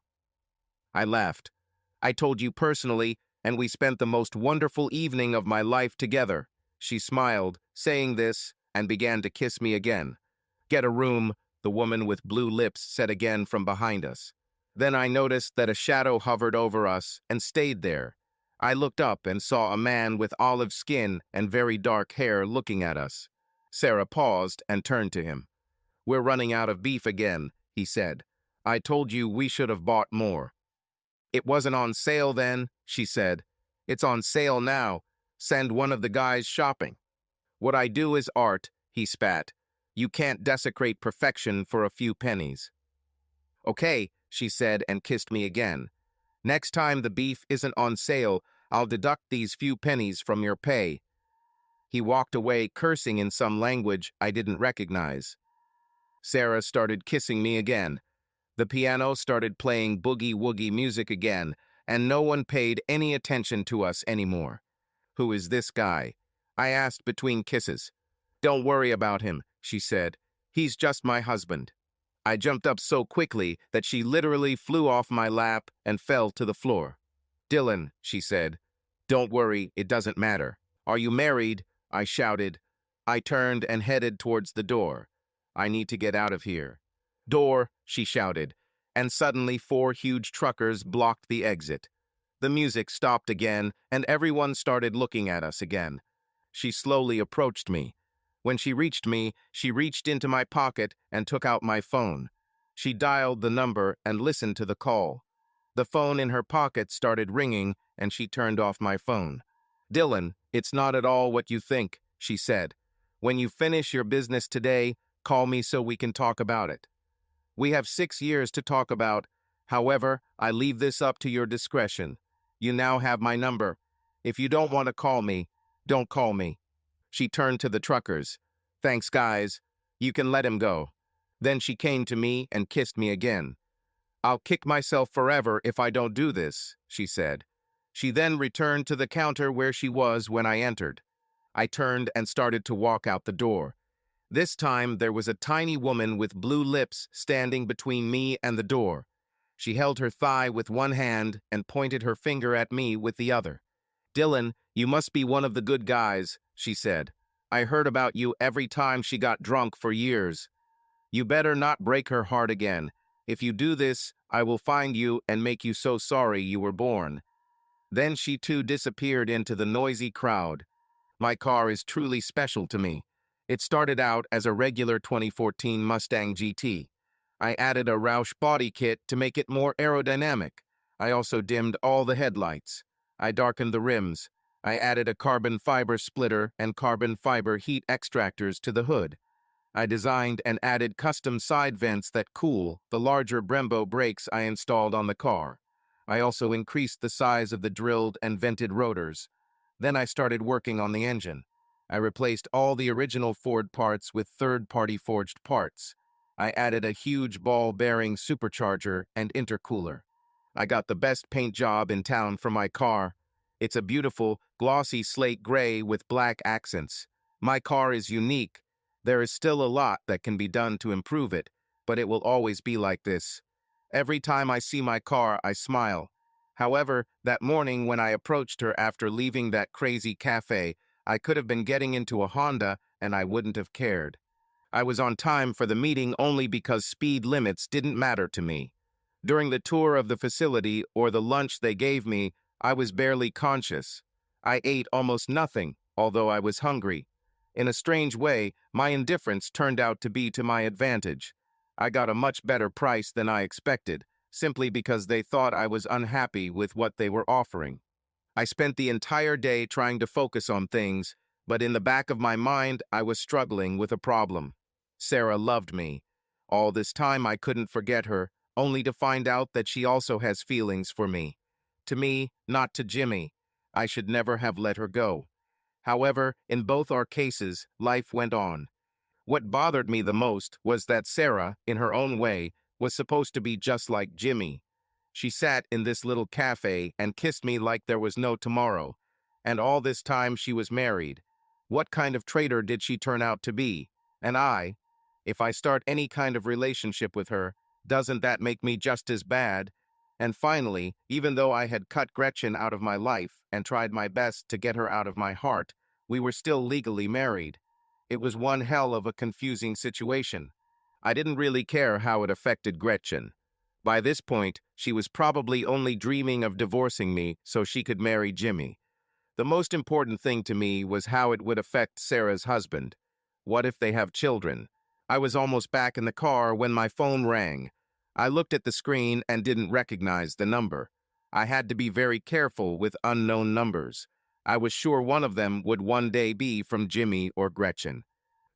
I laughed. I told you personally, and we spent the most wonderful evening of my life together. She smiled, saying this, and began to kiss me again. Get a room, the woman with blue lips said again from behind us. Then I noticed that a shadow hovered over us and stayed there. I looked up and saw a man with olive skin and very dark hair looking at us. Sarah paused and turned to him. We're running out of beef again, he said. I told you we should have bought more. It wasn't on sale then, she said. It's on sale now. Send one of the guys shopping. What I do is art, he spat. You can't desecrate perfection for a few pennies. Okay, she said and kissed me again. Next time the beef isn't on sale, I'll deduct these few pennies from your pay. He walked away cursing in some language I didn't recognize. Sarah started kissing me again. The piano started playing boogie-woogie music again, and no one paid any attention to us anymore. Who is this guy? I asked between kisses. Don't worry about him, she said. He's just my husband. I jumped up so quickly that she literally flew off my lap and fell to the floor. Dylan, she said. Don't worry, it doesn't matter. Are you married? I shouted. I turned and headed towards the door. I need to get out of here. Door, she shouted, and suddenly 4 huge truckers blocked the exit. The music stopped again, and everyone started looking at us again. She slowly approached me. When she reached me, she reached into my pocket and took out my phone. She dialed the number and listened to the call. The phone in her pocket started ringing, and she turned off my phone. Dylan, it's not at all what you think, she said. When you finish your business today, call me so we can talk about it. We have 6 years to talk about. However, I leave this up to your discretion. You now have my number. If you don't want to call me, don't call me. She turned to the truckers. Thanks, guys. You can let him go. Then she came to me and kissed me again. I'll kick myself forever if I don't do this, she said. She then returned to the counter where she was when I entered. I turned and started to walk out the door. This time, there was a tiny woman with blue lips standing between me and the door. She held her thigh with one hand and pointed her finger at me with the other. Dylan, you must be one of the good guys, she said. I heard about you every time she got drunk for years. You better not break her heart again. If you do this, I will find you and make you so sorry you were born. Then she too disappeared into the noisy crowd. My car is truly special to me. It started out as a regular 2014 Mustang GT. I added a Roush body kit to make it more aerodynamic. I also dimmed all the headlights. I darkened the rims. I added a carbon fiber splitter and carbon fiber heat extractors to the hood. I designed and added custom side vents that cool the larger Brembo brakes I installed on the car. I also increased the size of the drilled and vented rotors. Then I started working on the engine. I replaced all the original Ford parts with third-party forged parts. I added a huge ball-bearing supercharger and intercooler. I got the best paint job in town for my car. It's a beautiful, glossy slate gray with black accents. My car is unique. There is still a lot that can be done to improve it, but it will always be like this. Every time I see my car, I smile. However, that morning when I approached her after leaving that crazy cafe, I could have been getting into a Honda and I wouldn't have cared. I was on time for the meeting only because speed limits didn't matter to me. During the tour of the facility or the lunch they gave me, I was barely conscious. I ate almost nothing, although I was hungry. In a strange way, my indifference turned out to be to my advantage. I got a much better price than I expected, simply because they thought I was unhappy with what they were offering. I spent the entire day trying to focus on things, but in the back of my mind, I was struggling with a problem. Sarah loved me. All this time I couldn't forget her, only to find out that she also has feelings for me. To me, not to Jimmy. I should never have let her go. However, in both our cases, life went on. What bothered me the most was that Sarah, in her own way, was supposed to be just like Jimmy. She sat in this little cafe and kissed me like there was no tomorrow. And all this time she was married. What kind of traitor did she turn out to be? And if I start any kind of relationship with her, doesn't that make me just as bad? And finally, even though I had cut Gretchen out of my life and tried my best to get her out of my heart, we were still legally married. It was one hell of a confusing situation. I didn't really care how it affected Gretchen. By this point, she was probably only dreaming of divorcing me so she could marry Jimmy. The most important thing to me was how it would affect Sarah's husband. What if they have children? I was almost back in the car when my phone rang. I looked at the screen and didn't recognize the number. I had to be very careful with unknown numbers. I was sure one of them would one day be from Jimmy or Gretchen.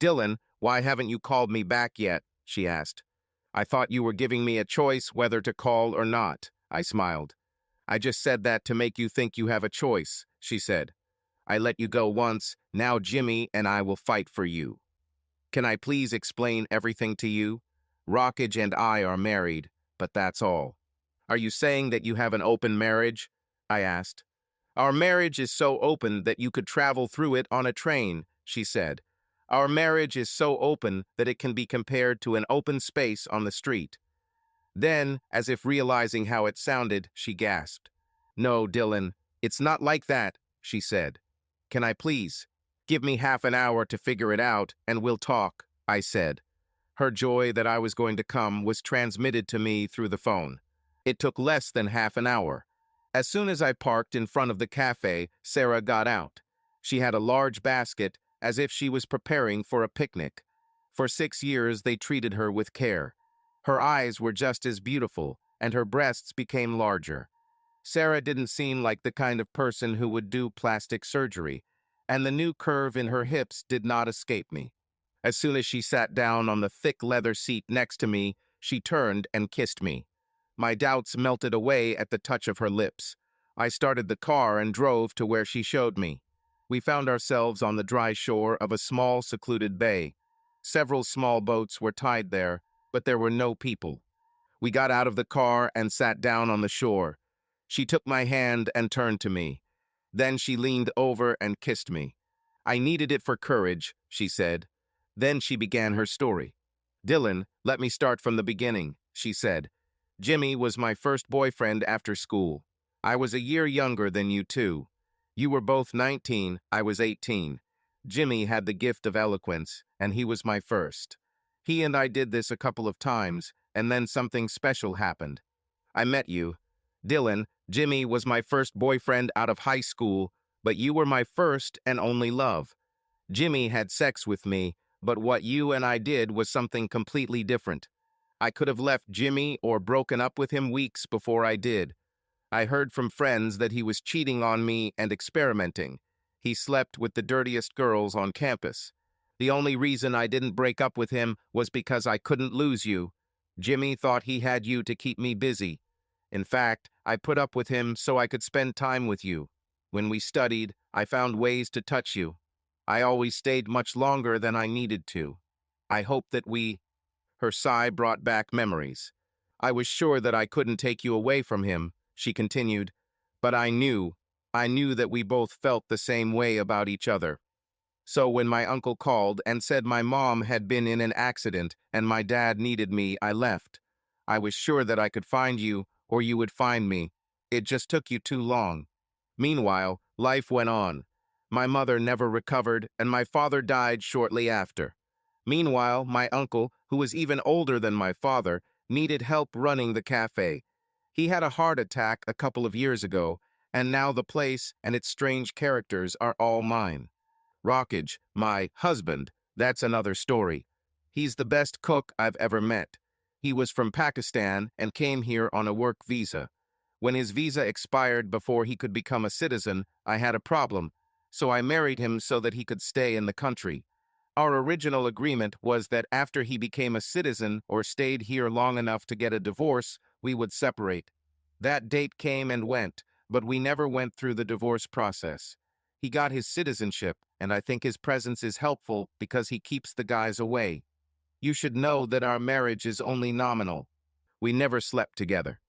"Dylan, why haven't you called me back yet?" she asked. "I thought you were giving me a choice whether to call or not," I smiled. "I just said that to make you think you have a choice," she said. "I let you go once, now Jimmy and I will fight for you. Can I please explain everything to you? Rockage and I are married, but that's all." "Are you saying that you have an open marriage?" I asked. "Our marriage is so open that you could travel through it on a train," she said. "Our marriage is so open that it can be compared to an open space on the street." Then, as if realizing how it sounded, she gasped. "No, Dylan, it's not like that," she said. "Can I please? Give me half an hour to figure it out, and we'll talk," I said. Her joy that I was going to come was transmitted to me through the phone. It took less than half an hour. As soon as I parked in front of the cafe, Sarah got out. She had a large basket, as if she was preparing for a picnic. For 6 years, they treated her with care. Her eyes were just as beautiful, and her breasts became larger. Sarah didn't seem like the kind of person who would do plastic surgery, and the new curve in her hips did not escape me. As soon as she sat down on the thick leather seat next to me, she turned and kissed me. My doubts melted away at the touch of her lips. I started the car and drove to where she showed me. We found ourselves on the dry shore of a small, secluded bay. Several small boats were tied there, but there were no people. We got out of the car and sat down on the shore. She took my hand and turned to me. Then she leaned over and kissed me. "I needed it for courage," she said. Then she began her story. "Dylan, let me start from the beginning," she said. "Jimmy was my first boyfriend after school. I was a year younger than you two. You were both 19, I was 18. Jimmy had the gift of eloquence, and he was my first. He and I did this a couple of times, and then something special happened. I met you. Dylan, Jimmy was my first boyfriend out of high school, but you were my first and only love. Jimmy had sex with me, but what you and I did was something completely different. I could have left Jimmy or broken up with him weeks before I did. I heard from friends that he was cheating on me and experimenting. He slept with the dirtiest girls on campus. The only reason I didn't break up with him was because I couldn't lose you. Jimmy thought he had you to keep me busy. In fact, I put up with him so I could spend time with you. When we studied, I found ways to touch you. I always stayed much longer than I needed to. I hope that we—" Her sigh brought back memories. "I was sure that I couldn't take you away from him," she continued, "but I knew that we both felt the same way about each other." So when my uncle called and said my mom had been in an accident and my dad needed me, I left. I was sure that I could find you, or you would find me. It just took you too long. Meanwhile, life went on. My mother never recovered, and my father died shortly after. Meanwhile, my uncle, who was even older than my father, needed help running the cafe. He had a heart attack a couple of years ago, and now the place and its strange characters are all mine. Rockage, my husband, that's another story. He's the best cook I've ever met. He was from Pakistan and came here on a work visa. When his visa expired before he could become a citizen, I had a problem, so I married him so that he could stay in the country. Our original agreement was that after he became a citizen or stayed here long enough to get a divorce, we would separate. That date came and went, but we never went through the divorce process. He got his citizenship, and I think his presence is helpful because he keeps the guys away. You should know that our marriage is only nominal. We never slept together.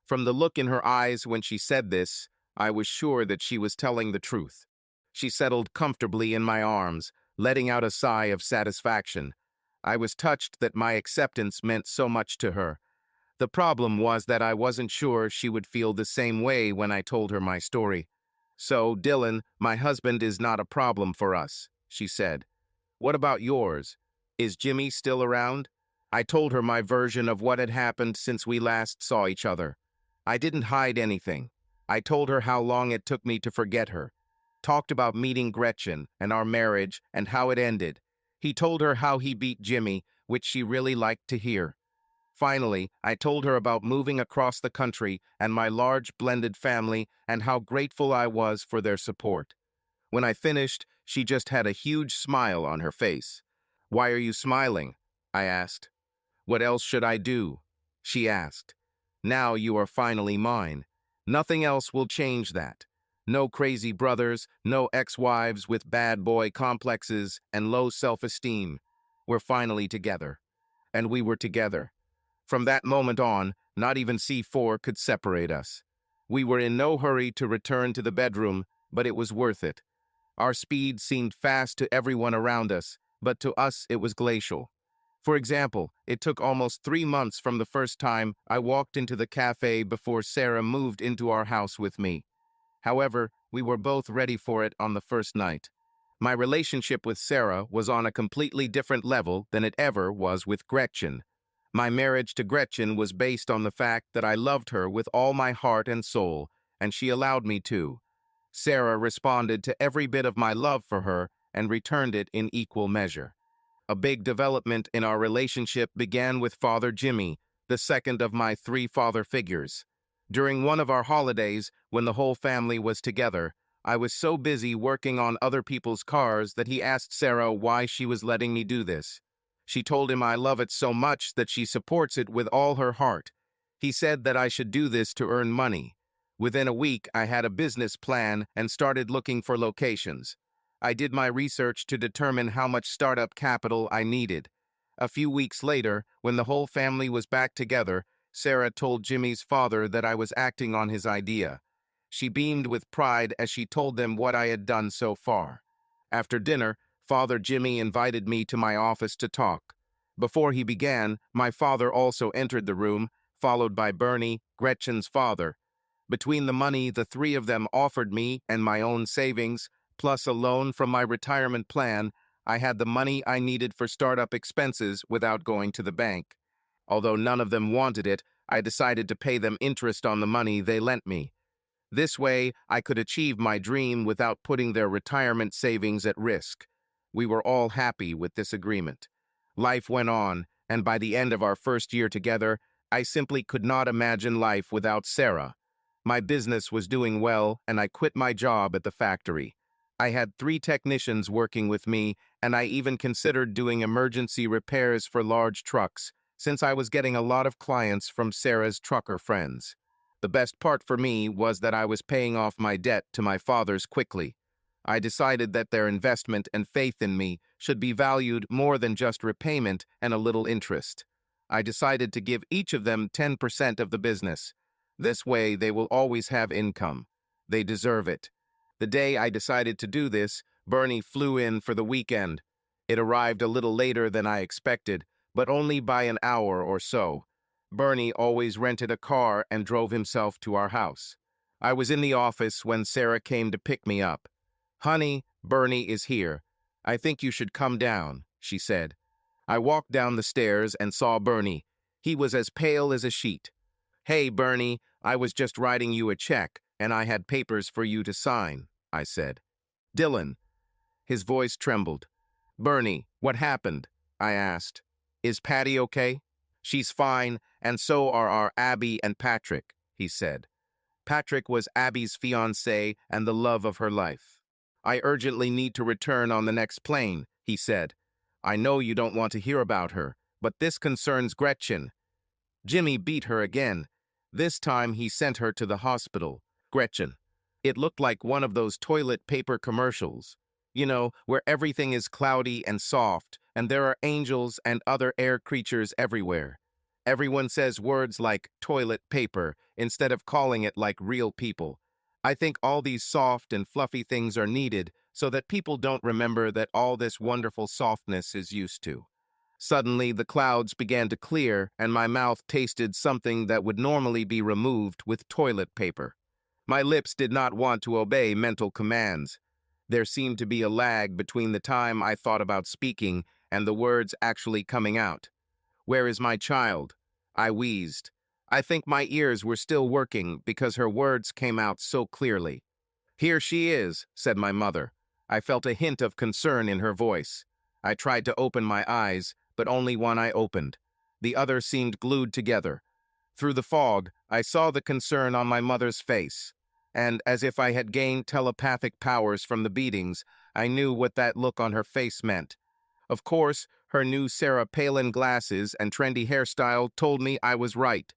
From the look in her eyes when she said this, I was sure that she was telling the truth. She settled comfortably in my arms, letting out a sigh of satisfaction. I was touched that my acceptance meant so much to her. The problem was that I wasn't sure she would feel the same way when I told her my story. So, Dylan, my husband is not a problem for us, she said. What about yours? Is Jimmy still around? I told her my version of what had happened since we last saw each other. I didn't hide anything. I told her how long it took me to forget her. Talked about meeting Gretchen and our marriage and how it ended. He told her how he beat Jimmy, which she really liked to hear. Finally, I told her about moving across the country and my large blended family and how grateful I was for their support. When I finished, she just had a huge smile on her face. Why are you smiling? I asked. What else should I do? She asked. Now you are finally mine. Nothing else will change that. No crazy brothers, no ex-wives with bad boy complexes and low self-esteem. We're finally together. And we were together. From that moment on, not even C4 could separate us. We were in no hurry to return to the bedroom, but it was worth it. Our speed seemed fast to everyone around us, but to us it was glacial. For example, it took almost 3 months from the first time I walked into the cafe before Sarah moved into our house with me. However, we were both ready for it on the first night. My relationship with Sarah was on a completely different level than it ever was with Gretchen. My marriage to Gretchen was based on the fact that I loved her with all my heart and soul, and she allowed me to. Sarah responded to every bit of my love for her and returned it in equal measure. A big development in our relationship began with Father Jimmy, the second of my 3 father figures. During one of our holidays, when the whole family was together, I was so busy working on other people's cars that he asked Sarah why she was letting me do this. She told him I love it so much that she supports it with all her heart. He said that I should do this to earn money. Within a week, I had a business plan and started looking for locations. I did my research to determine how much startup capital I needed. A few weeks later, when the whole family was back together, Sarah told Jimmy's father that I was acting on his idea. She beamed with pride as she told them what I had done so far. After dinner, Father Jimmy invited me to my office to talk. Before he began, my father also entered the room, followed by Bernie, Gretchen's father. Between the money the 3 of them offered me and my own savings, plus a loan from my retirement plan, I had the money I needed for startup expenses without going to the bank. Although none of them wanted it, I decided to pay them interest on the money they lent me. This way, I could achieve my dream without putting their retirement savings at risk. We were all happy with this agreement. Life went on, and by the end of our first year together, I simply could not imagine life without Sarah. My business was doing well, and I quit my job at the factory. I had 3 technicians working with me, and I even considered doing emergency repairs for large trucks, since I was getting a lot of clients from Sarah's trucker friends. The best part for me was that I was paying off my debt to my fathers quickly. I decided that their investment and faith in me should be valued more than just repayment and a little interest. I decided to give each of them 10% of the business. This way, they will always have income. They deserve it. The day I decided to do this, Bernie flew in for the weekend. It arrived a little later than I expected, but only by an hour or so. Bernie always rented a car and drove himself to our house. I was in the office when Sarah came to pick me up. "Honey, Bernie is here. I think you should come down," she said. I walked down the stairs and saw Bernie. He was as pale as a sheet. "Hey, Bernie, I was just writing you a check, and I had papers for you to sign," I said. "Dylan." His voice trembled. "Bernie, what happened?" I asked. "Is Patty okay?" "She's fine, and so are our Abby and Patrick," he said. Patrick was Abby's fiancé and the love of her life. "I urgently need to return on the next plane," he said. "I know you don't want to hear about her, but this concerns Gretchen." Jimmy beat her again. This time he sent her to the hospital. Gretchen. It looked like one of those toilet paper commercials. You know, where everything is cloudy and soft, and there are angels and other air creatures everywhere. Everyone says words like toilet paper instead of calling it like real people. I think all these soft and fluffy things are needed so that people don't remember that all this wonderful softness is used to. Suddenly, the clouds began to clear, and my mouth tasted something that would normally be removed with toilet paper. My lips did not want to obey mental commands. There seemed to be a lag between the time I thought about speaking and the words actually coming out. "Where is my child?" I wheezed. I think my ears were still working because her words came out so clearly. "Here she is," said my mother. I felt a hint of concern in her voice. I tried to open my eyes, but only one eye opened. The other seemed glued together. Through the fog, I saw the concern on my mother's face, and as if I had gained telepathic powers from the beatings, I knew what that look on her face meant. Of course, her new Sarah Palin glasses and trendy hairstyle told me I was right.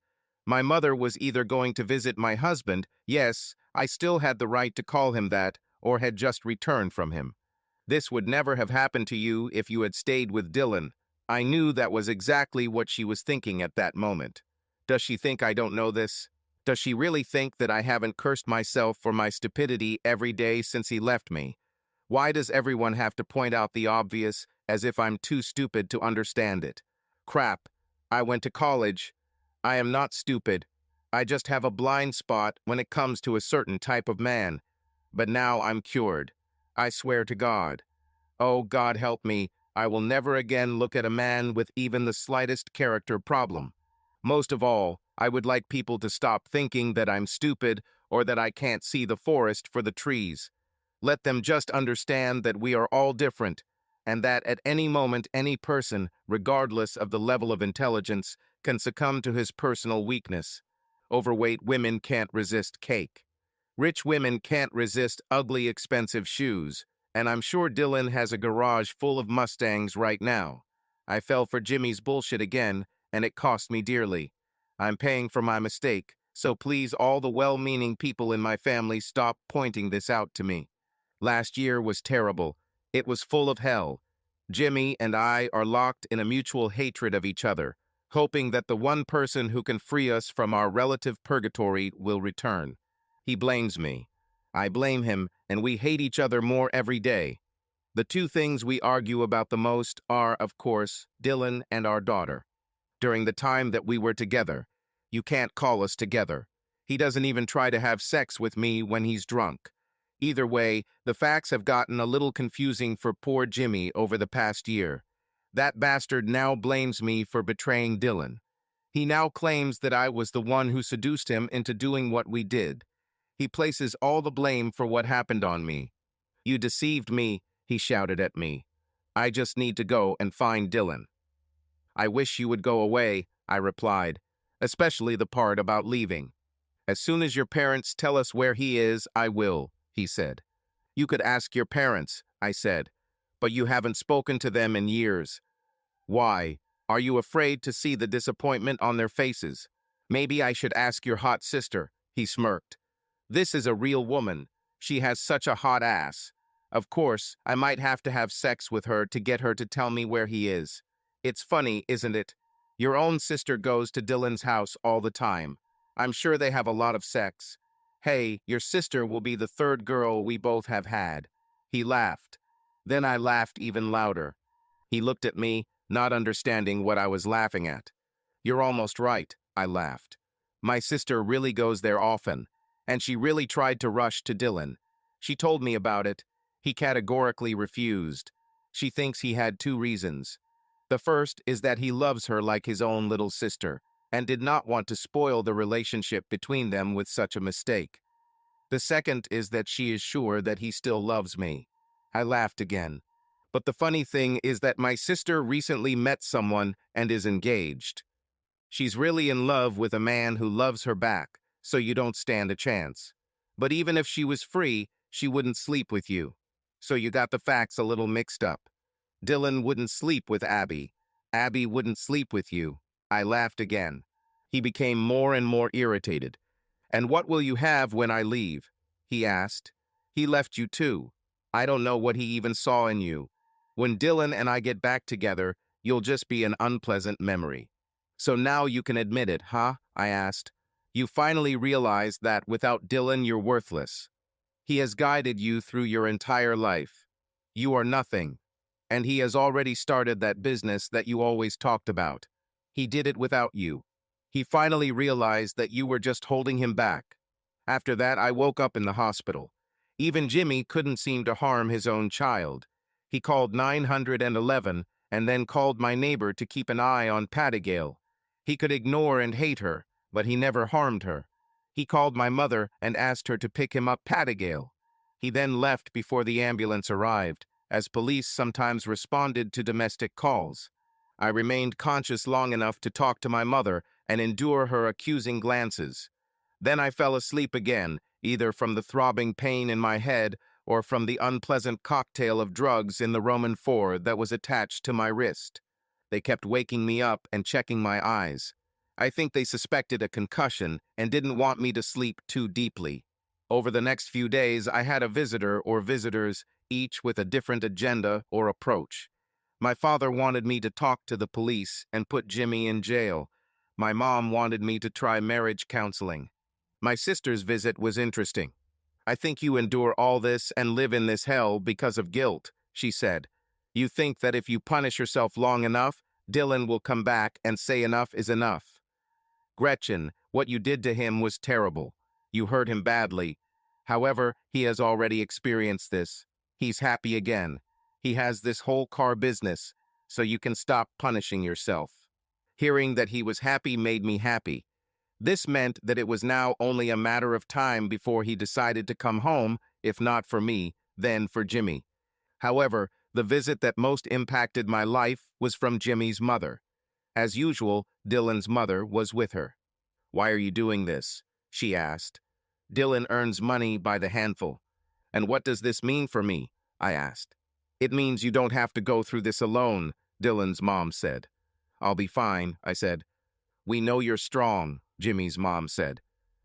My mother was either going to visit my husband, yes, I still had the right to call him that, or had just returned from him. "This would never have happened to you if you had stayed with Dylan." I knew that was exactly what she was thinking at that moment. Does she think I don't know this? Does she really think that I haven't cursed myself for my stupidity every day since he left me? Why does everyone have to point out the obvious as if I'm too stupid to understand it? Crap. I went to college. I am not stupid. I just have a blind spot when it comes to a certain type of man. But now I'm cured. I swear to God. Oh, God help me, I will never again look at a man with even the slightest character problem. Most of all, I would like people to stop thinking that I'm stupid or that I can't see the forest for the trees. Let them just understand that we are all different, and that at any moment any person, regardless of the level of intelligence, can succumb to his personal weakness. Overweight women can't resist cake. Rich women can't resist ugly, expensive shoes, and I'm sure Dylan has a garage full of Mustangs right now. I fell for Jimmy's bullshit again, and it cost me dearly. I'm paying for my mistake, so please all the well-meaning people in my family stop pointing this out to me. Last year was terrible. It was full of hell. Jimmy and I are locked in a mutual hatred of each other, hoping that the one person who can free us from our relative purgatory will return. He blames me. I blame him, and we hate each other more every day. The two things we argue about the most are, of course, Dylan and our daughter. During the time that we were together, you can't call us together. He doesn't even try to have sex with me when he's drunk. Either way, the facts have gotten a little confusing for poor Jimmy over the past year. That bastard now blames me for betraying Dylan. He now claims that I was the one who seduced him into doing what we did. He places all the blame for what happened on me. "You deceived me," he shouted at me. "I just need to go and find Dylan." "I wish you would go away," I replied, "especially the part about leaving." "As soon as your parents tell us where he is, I will," he said. "You could ask your parents," I said, "but you haven't spoken to them in years." "Why? Are you afraid to see the disappointment on their faces?" "Maybe I should ask your hot sister," he smirked. "This is a real woman. She has such a hot ass. Of course, I might have to have sex with her to get her to tell me where he is. It's funny, isn't it? Your own sister goes to Dylan's house all the time. I'm sure they have a lot of sex. Hey, your sister will be the third girl we both have had." He laughed. Then I laughed even louder. He looked at me, not understanding what I was laughing at. You're almost right, I laughed. My sister really goes there often, and she really tried to rush to Dylan. She told me about it. He categorically refused. She thinks he had two reasons. The first is that he loves her like his own little sister, and did not want to spoil the relationship between them with such a mistake. The second is that she is sure that he still loves me. I laughed again. But the funny thing is that my sister recently met someone and is engaged. She's really in love with a man who loves her back, so you don't stand a chance. But even if she was free, she wouldn't sleep with you. So you got the facts a little mixed up. Dylan wouldn't sleep with Abby. Abby wouldn't sleep with you. I laughed again. He became more and more irritated. And what will you have when I leave? He asked. He left you too. I don't know what he even saw in you. When Dylan and I get back together, you'll just be an unpleasant memory. So now you can admit it, huh? I asked. You finally realize that without Dylan you're worthless. He has guided you through your entire life. You are nothing. And he has already started that business that you always talked about. He did it without you. He finally realized that you were just holding him back. After that, I woke up in the hospital. Even Jimmy couldn't seem to harm his own child. He called 911 and then called my neighbor to keep an eye on Patigale. He could ignore and hate her, but he never harmed her. He called my mother and asked her to pick him up Patigale. He then left before the ambulance arrived, as police sometimes responded to domestic calls. I remained conscious long enough to talk to my mother and endure her accusing glances. Then I fell asleep again, either from the throbbing pain in my head or from the unpleasant cocktail of drugs in the Roman 4 that was attached to my wrist. They kept waking me up and checking my eyes. I think they suspected a concussion and didn't want me to sleep too deeply. Over the next few days, I had a visitor or visitors, each with a different agenda or approach. My father wanted me to talk to the police and put Jimmy in jail. My mom wanted me to try marriage counseling. My sister's visit was interesting. I think you endure all this and live in this hell because of guilt, she said. You think that if you punish yourself long enough, Dylan will come back and say enough is enough. Gretchen, what you did to him was terrible. You hurt him badly. However, he has already experienced this. He's happy again. He has this whole car business, so you can stop punishing yourself. Hearing that he was happy made me happy. This meant that it was now only a matter of time before he decided to come home, if not for me, then for Jimmy. However, the visit that most impacted my life was from Jimmy's mother. As usual, Dylan's mother was with her. "Why are you doing this?" she asked. "Dylan earns money by the handful." "And what does this mean for me?" I asked. "It means you don't have to go through this alone," Dylan's mom said. "I'll be fine," I said. "We know you're strong," Jimmy's mom said.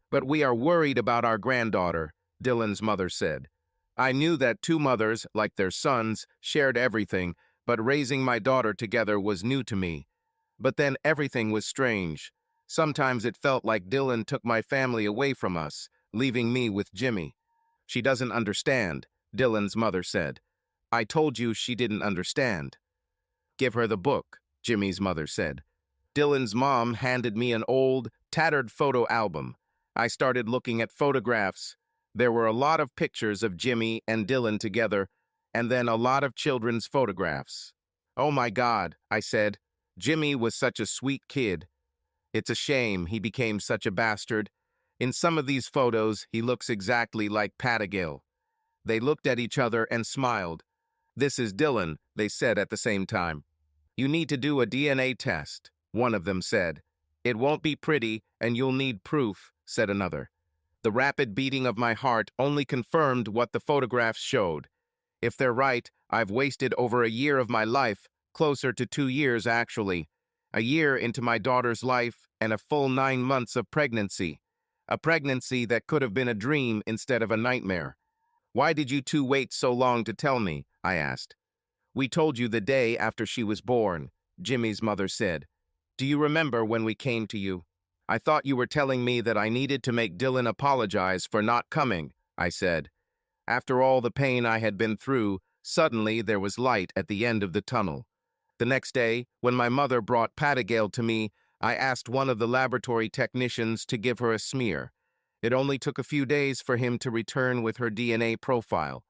"But we are worried about our granddaughter," Dylan's mother said. I knew that two mothers, like their sons, shared everything, but raising my daughter together was new to me. But then everything was strange. Sometimes it felt like Dylan took my family away from us, leaving me with Jimmy. "She doesn't understand," Dylan's mother said. "I told you she didn't understand." "Give her the book," Jimmy's mother said. Dylan's mom handed me an old, tattered photo album. I started looking at photographs. There were a lot of pictures of Jimmy and Dylan together, and then a lot of children's photographs. "Oh my God," I said. "Jimmy was such a sweet kid. It's a shame he became such a bastard. In some of these photos, he looks exactly like Patigale." They looked at each other and smiled. "This is Dylan," they said at the same time. "You need to do a DNA test," one of them said. "It won't be pretty, and you'll need proof," said another. The rapid beating of my heart only confirmed what the photographs showed. If they're right, I've wasted over a year of my life, closer to 2 years actually. A year into my daughter's life and a full 9 months of pregnancy. A pregnancy that could have been a dream instead of a nightmare. "Why did you two wait so long to tell me?" I asked. "We told you the day after she was born," Jimmy's mother said. "Do you remember when we came to you?" "I thought you were telling me that I needed to make Dylan apologize for not coming," I said. After all the pain I had been through, Suddenly, there was light at the end of the tunnel. The next day, when my mother brought Patagale to me, I asked one of the laboratory technicians to give her a smear. It only took a few days for him to return with her DNA profile.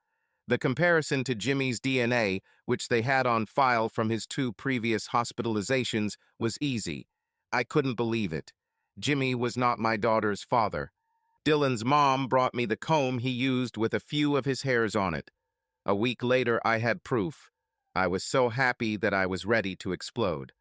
The comparison to Jimmy's DNA, which they had on file from his 2 previous hospitalizations, was easy. I couldn't believe it. Jimmy was not my daughter's father. Dylan's mom brought me the comb he used with a few of his hairs on it. A week later, I had proof. I was so happy that I was ready to explode.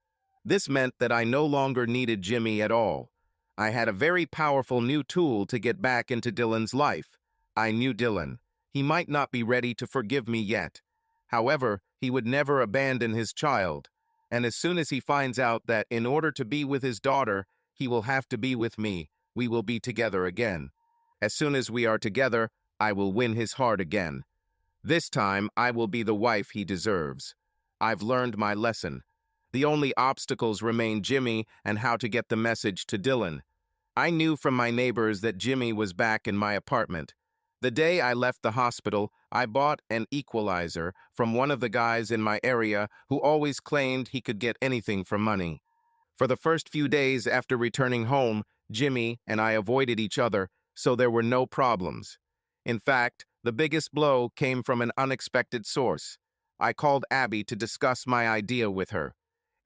This meant that I no longer needed Jimmy at all. I had a very powerful new tool to get back into Dylan's life. I knew Dylan. He might not be ready to forgive me yet. However, he would never abandon his child. And as soon as he finds out that in order to be with his daughter, he will have to be with me, we will be together again. As soon as we are together, I will win his heart again. This time, I will be the wife he deserves. I've learned my lesson. The only obstacles remain Jimmy and how to get the message to Dylan. I knew from my neighbors that Jimmy was back in my apartment. The day I left the hospital, I bought an equalizer from one of the guys in my area who always claimed he could get anything for money. For the first few days after returning home, Jimmy and I avoided each other, so there were no problems. In fact, the biggest blow came from an unexpected source. I called Abby to discuss my idea with her.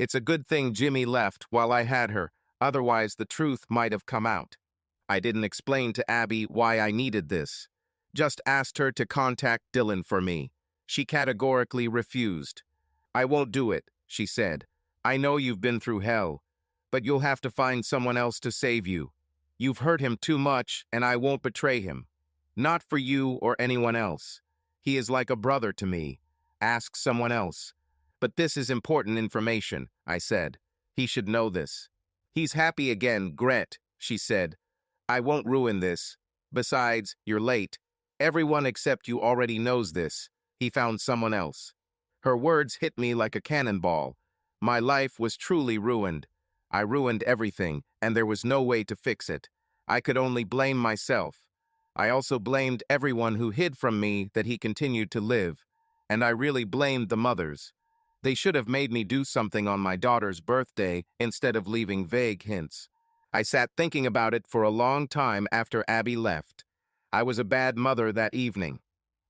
It's a good thing Jimmy left while I had her, otherwise the truth might have come out. I didn't explain to Abby why I needed this. Just asked her to contact Dylan for me. She categorically refused. I won't do it, she said. I know you've been through hell, but you'll have to find someone else to save you. You've hurt him too much, and I won't betray him. Not for you or anyone else. He is like a brother to me. Ask someone else. But this is important information, I said. He should know this. He's happy again, Gret, she said. I won't ruin this. Besides, you're late. Everyone except you already knows this. He found someone else. Her words hit me like a cannonball. My life was truly ruined. I ruined everything, and there was no way to fix it. I could only blame myself. I also blamed everyone who hid from me that he continued to live, and I really blamed the mothers. They should have made me do something on my daughter's birthday instead of leaving vague hints. I sat thinking about it for a long time after Abby left. I was a bad mother that evening.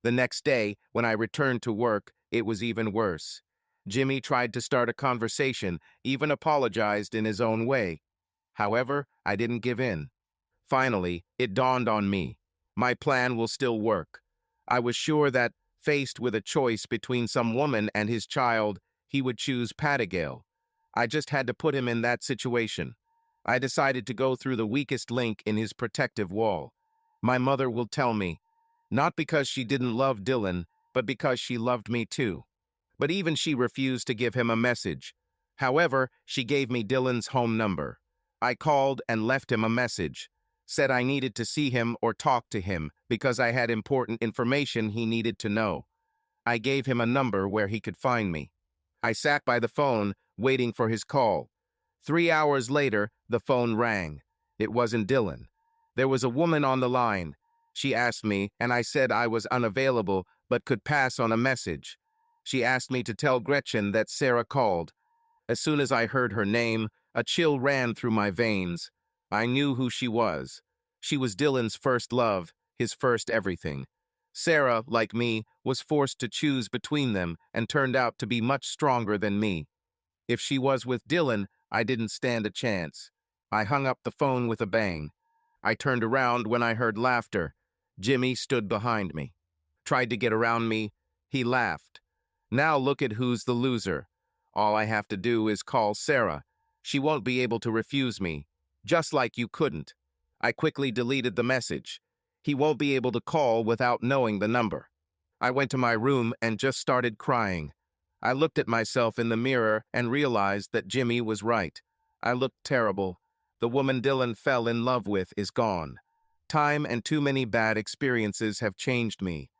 The next day, when I returned to work, it was even worse. Jimmy tried to start a conversation, even apologized in his own way. However, I didn't give in. Finally, it dawned on me. My plan will still work. I was sure that, faced with a choice between some woman and his child, he would choose Patagale. I just had to put him in that situation. I decided to go through the weakest link in his protective wall. My mother will tell me, not because she didn't love Dylan, but because she loved me too. But even she refused to give him a message. However, she gave me Dylan's home number. I called and left him a message. Said I needed to see him or talk to him because I had important information he needed to know. I gave him a number where he could find me. I sat by the phone, waiting for his call. 3 hours later, the phone rang. It wasn't Dylan. There was a woman on the line. She asked me, and I said I was unavailable but could pass on a message. She asked me to tell Gretchen that Sarah called. As soon as I heard her name, a chill ran through my veins. I knew who she was. She was Dylan's first love, his first everything. Sarah, like me, was forced to choose between them and turned out to be much stronger than me. If she was with Dylan, I didn't stand a chance. I hung up the phone with a bang. I turned around when I heard laughter. Jimmy stood behind me. Tried to get around me. He laughed. Now look at who's the loser. All I have to do is call Sarah. She won't be able to refuse me. Just like you couldn't. I quickly deleted the message. He won't be able to call without knowing the number. I went to my room and just started crying. I looked at myself in the mirror and realized that Jimmy was right. I looked terrible. The woman Dylan fell in love with is gone. Time and too many bad experiences have changed me.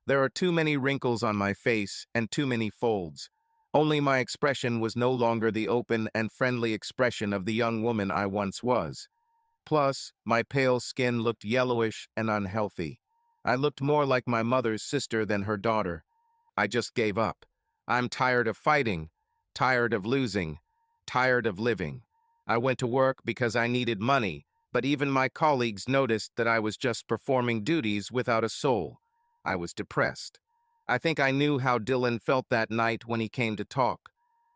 There are too many wrinkles on my face and too many folds. Only my expression was no longer the open and friendly expression of the young woman I once was. Plus, my pale skin looked yellowish and unhealthy. I looked more like my mother's sister than her daughter. I just gave up. I'm tired of fighting, tired of losing, tired of living. I went to work because I needed money, but even my colleagues noticed that I was just performing duties without a soul. I was depressed. I think I knew how Dylan felt that night when he came to talk.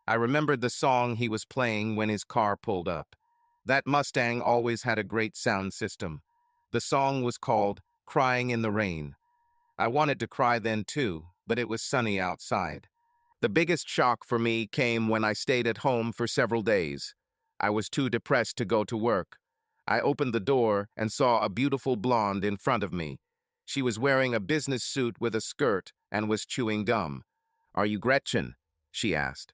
I remembered the song he was playing when his car pulled up. That Mustang always had a great sound system. The song was called Crying in the Rain. I wanted to cry then too, but it was sunny outside. The biggest shock for me came when I stayed at home for several days. I was too depressed to go to work. I opened the door and saw a beautiful blonde in front of me. She was wearing a business suit with a skirt and was chewing gum. "Are you Gretchen?" she asked.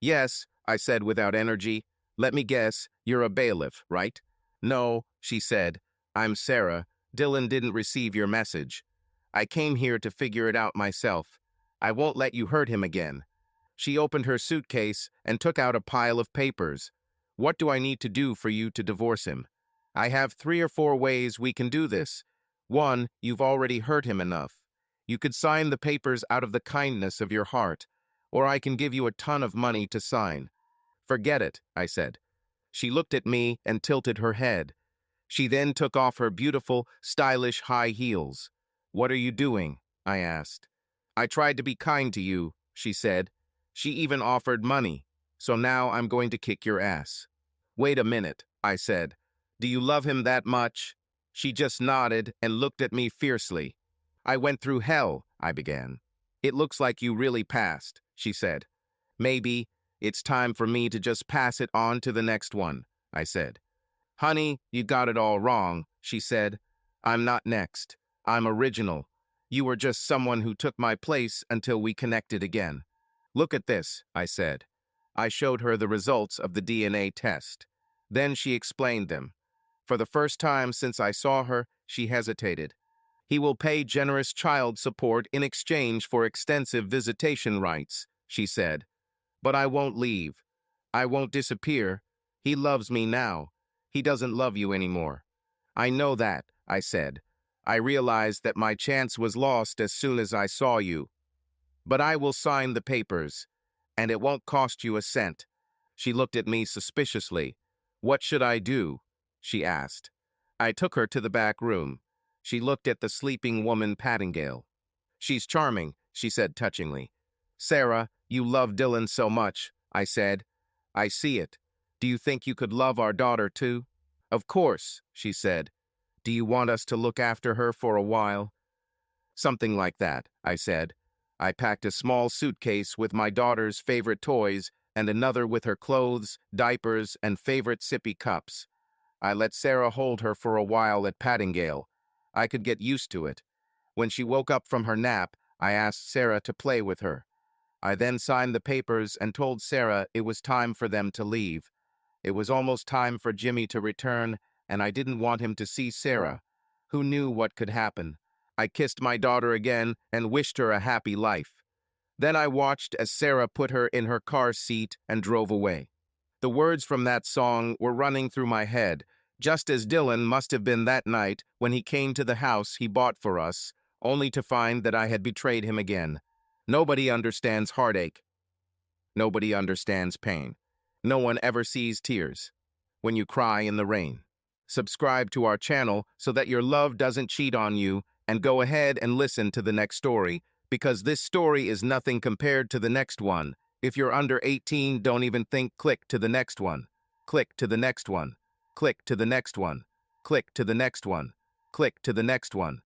"Yes," I said without energy. "Let me guess, you're a bailiff, right?" "No," she said. "I'm Sarah. Dylan didn't receive your message. I came here to figure it out myself. I won't let you hurt him again." She opened her suitcase and took out a pile of papers. "What do I need to do for you to divorce him?" "I have 3 or 4 ways we can do this. 1, you've already hurt him enough. You could sign the papers out of the kindness of your heart, or I can give you a ton of money to sign." "Forget it," I said. She looked at me and tilted her head. She then took off her beautiful, stylish high heels. "What are you doing?" I asked. "I tried to be kind to you," she said. "She even offered money. So now I'm going to kick your ass." "Wait a minute," I said. "Do you love him that much?" She just nodded and looked at me fiercely. "I went through hell," I began. "It looks like you really passed," she said. "Maybe it's time for me to just pass it on to the next one," I said. "Honey, you got it all wrong," she said. "I'm not next. I'm original. You were just someone who took my place until we connected again." "Look at this," I said. I showed her the results of the DNA test. Then she explained them. For the first time since I saw her, she hesitated. "He will pay generous child support in exchange for extensive visitation rights," she said. "But I won't leave. I won't disappear. He loves me now. He doesn't love you anymore." "I know that," I said. "I realized that my chance was lost as soon as I saw you. But I will sign the papers, and it won't cost you a cent." She looked at me suspiciously. "What should I do?" she asked. I took her to the back room. She looked at the sleeping woman Pattingale. "She's charming," she said touchingly. "Sarah, you love Dylan so much," I said. "I see it. Do you think you could love our daughter too?" "Of course," she said. "Do you want us to look after her for a while?" "Something like that," I said. I packed a small suitcase with my daughter's favorite toys and another with her clothes, diapers, and favorite sippy cups. I let Sarah hold her for a while at Pattingale. I could get used to it. When she woke up from her nap, I asked Sarah to play with her. I then signed the papers and told Sarah it was time for them to leave. It was almost time for Jimmy to return, and I didn't want him to see Sarah. Who knew what could happen? I kissed my daughter again and wished her a happy life. Then I watched as Sarah put her in her car seat and drove away. The words from that song were running through my head, just as Dylan must have been that night when he came to the house he bought for us, only to find that I had betrayed him again. Nobody understands heartache. Nobody understands pain. No one ever sees tears when you cry in the rain. Subscribe to our channel so that your love doesn't cheat on you, and go ahead and listen to the next story, because this story is nothing compared to the next one. If you're under 18, don't even think. Click to the next one. Click to the next one. Click to the next one. Click to the next one. Click to the next one.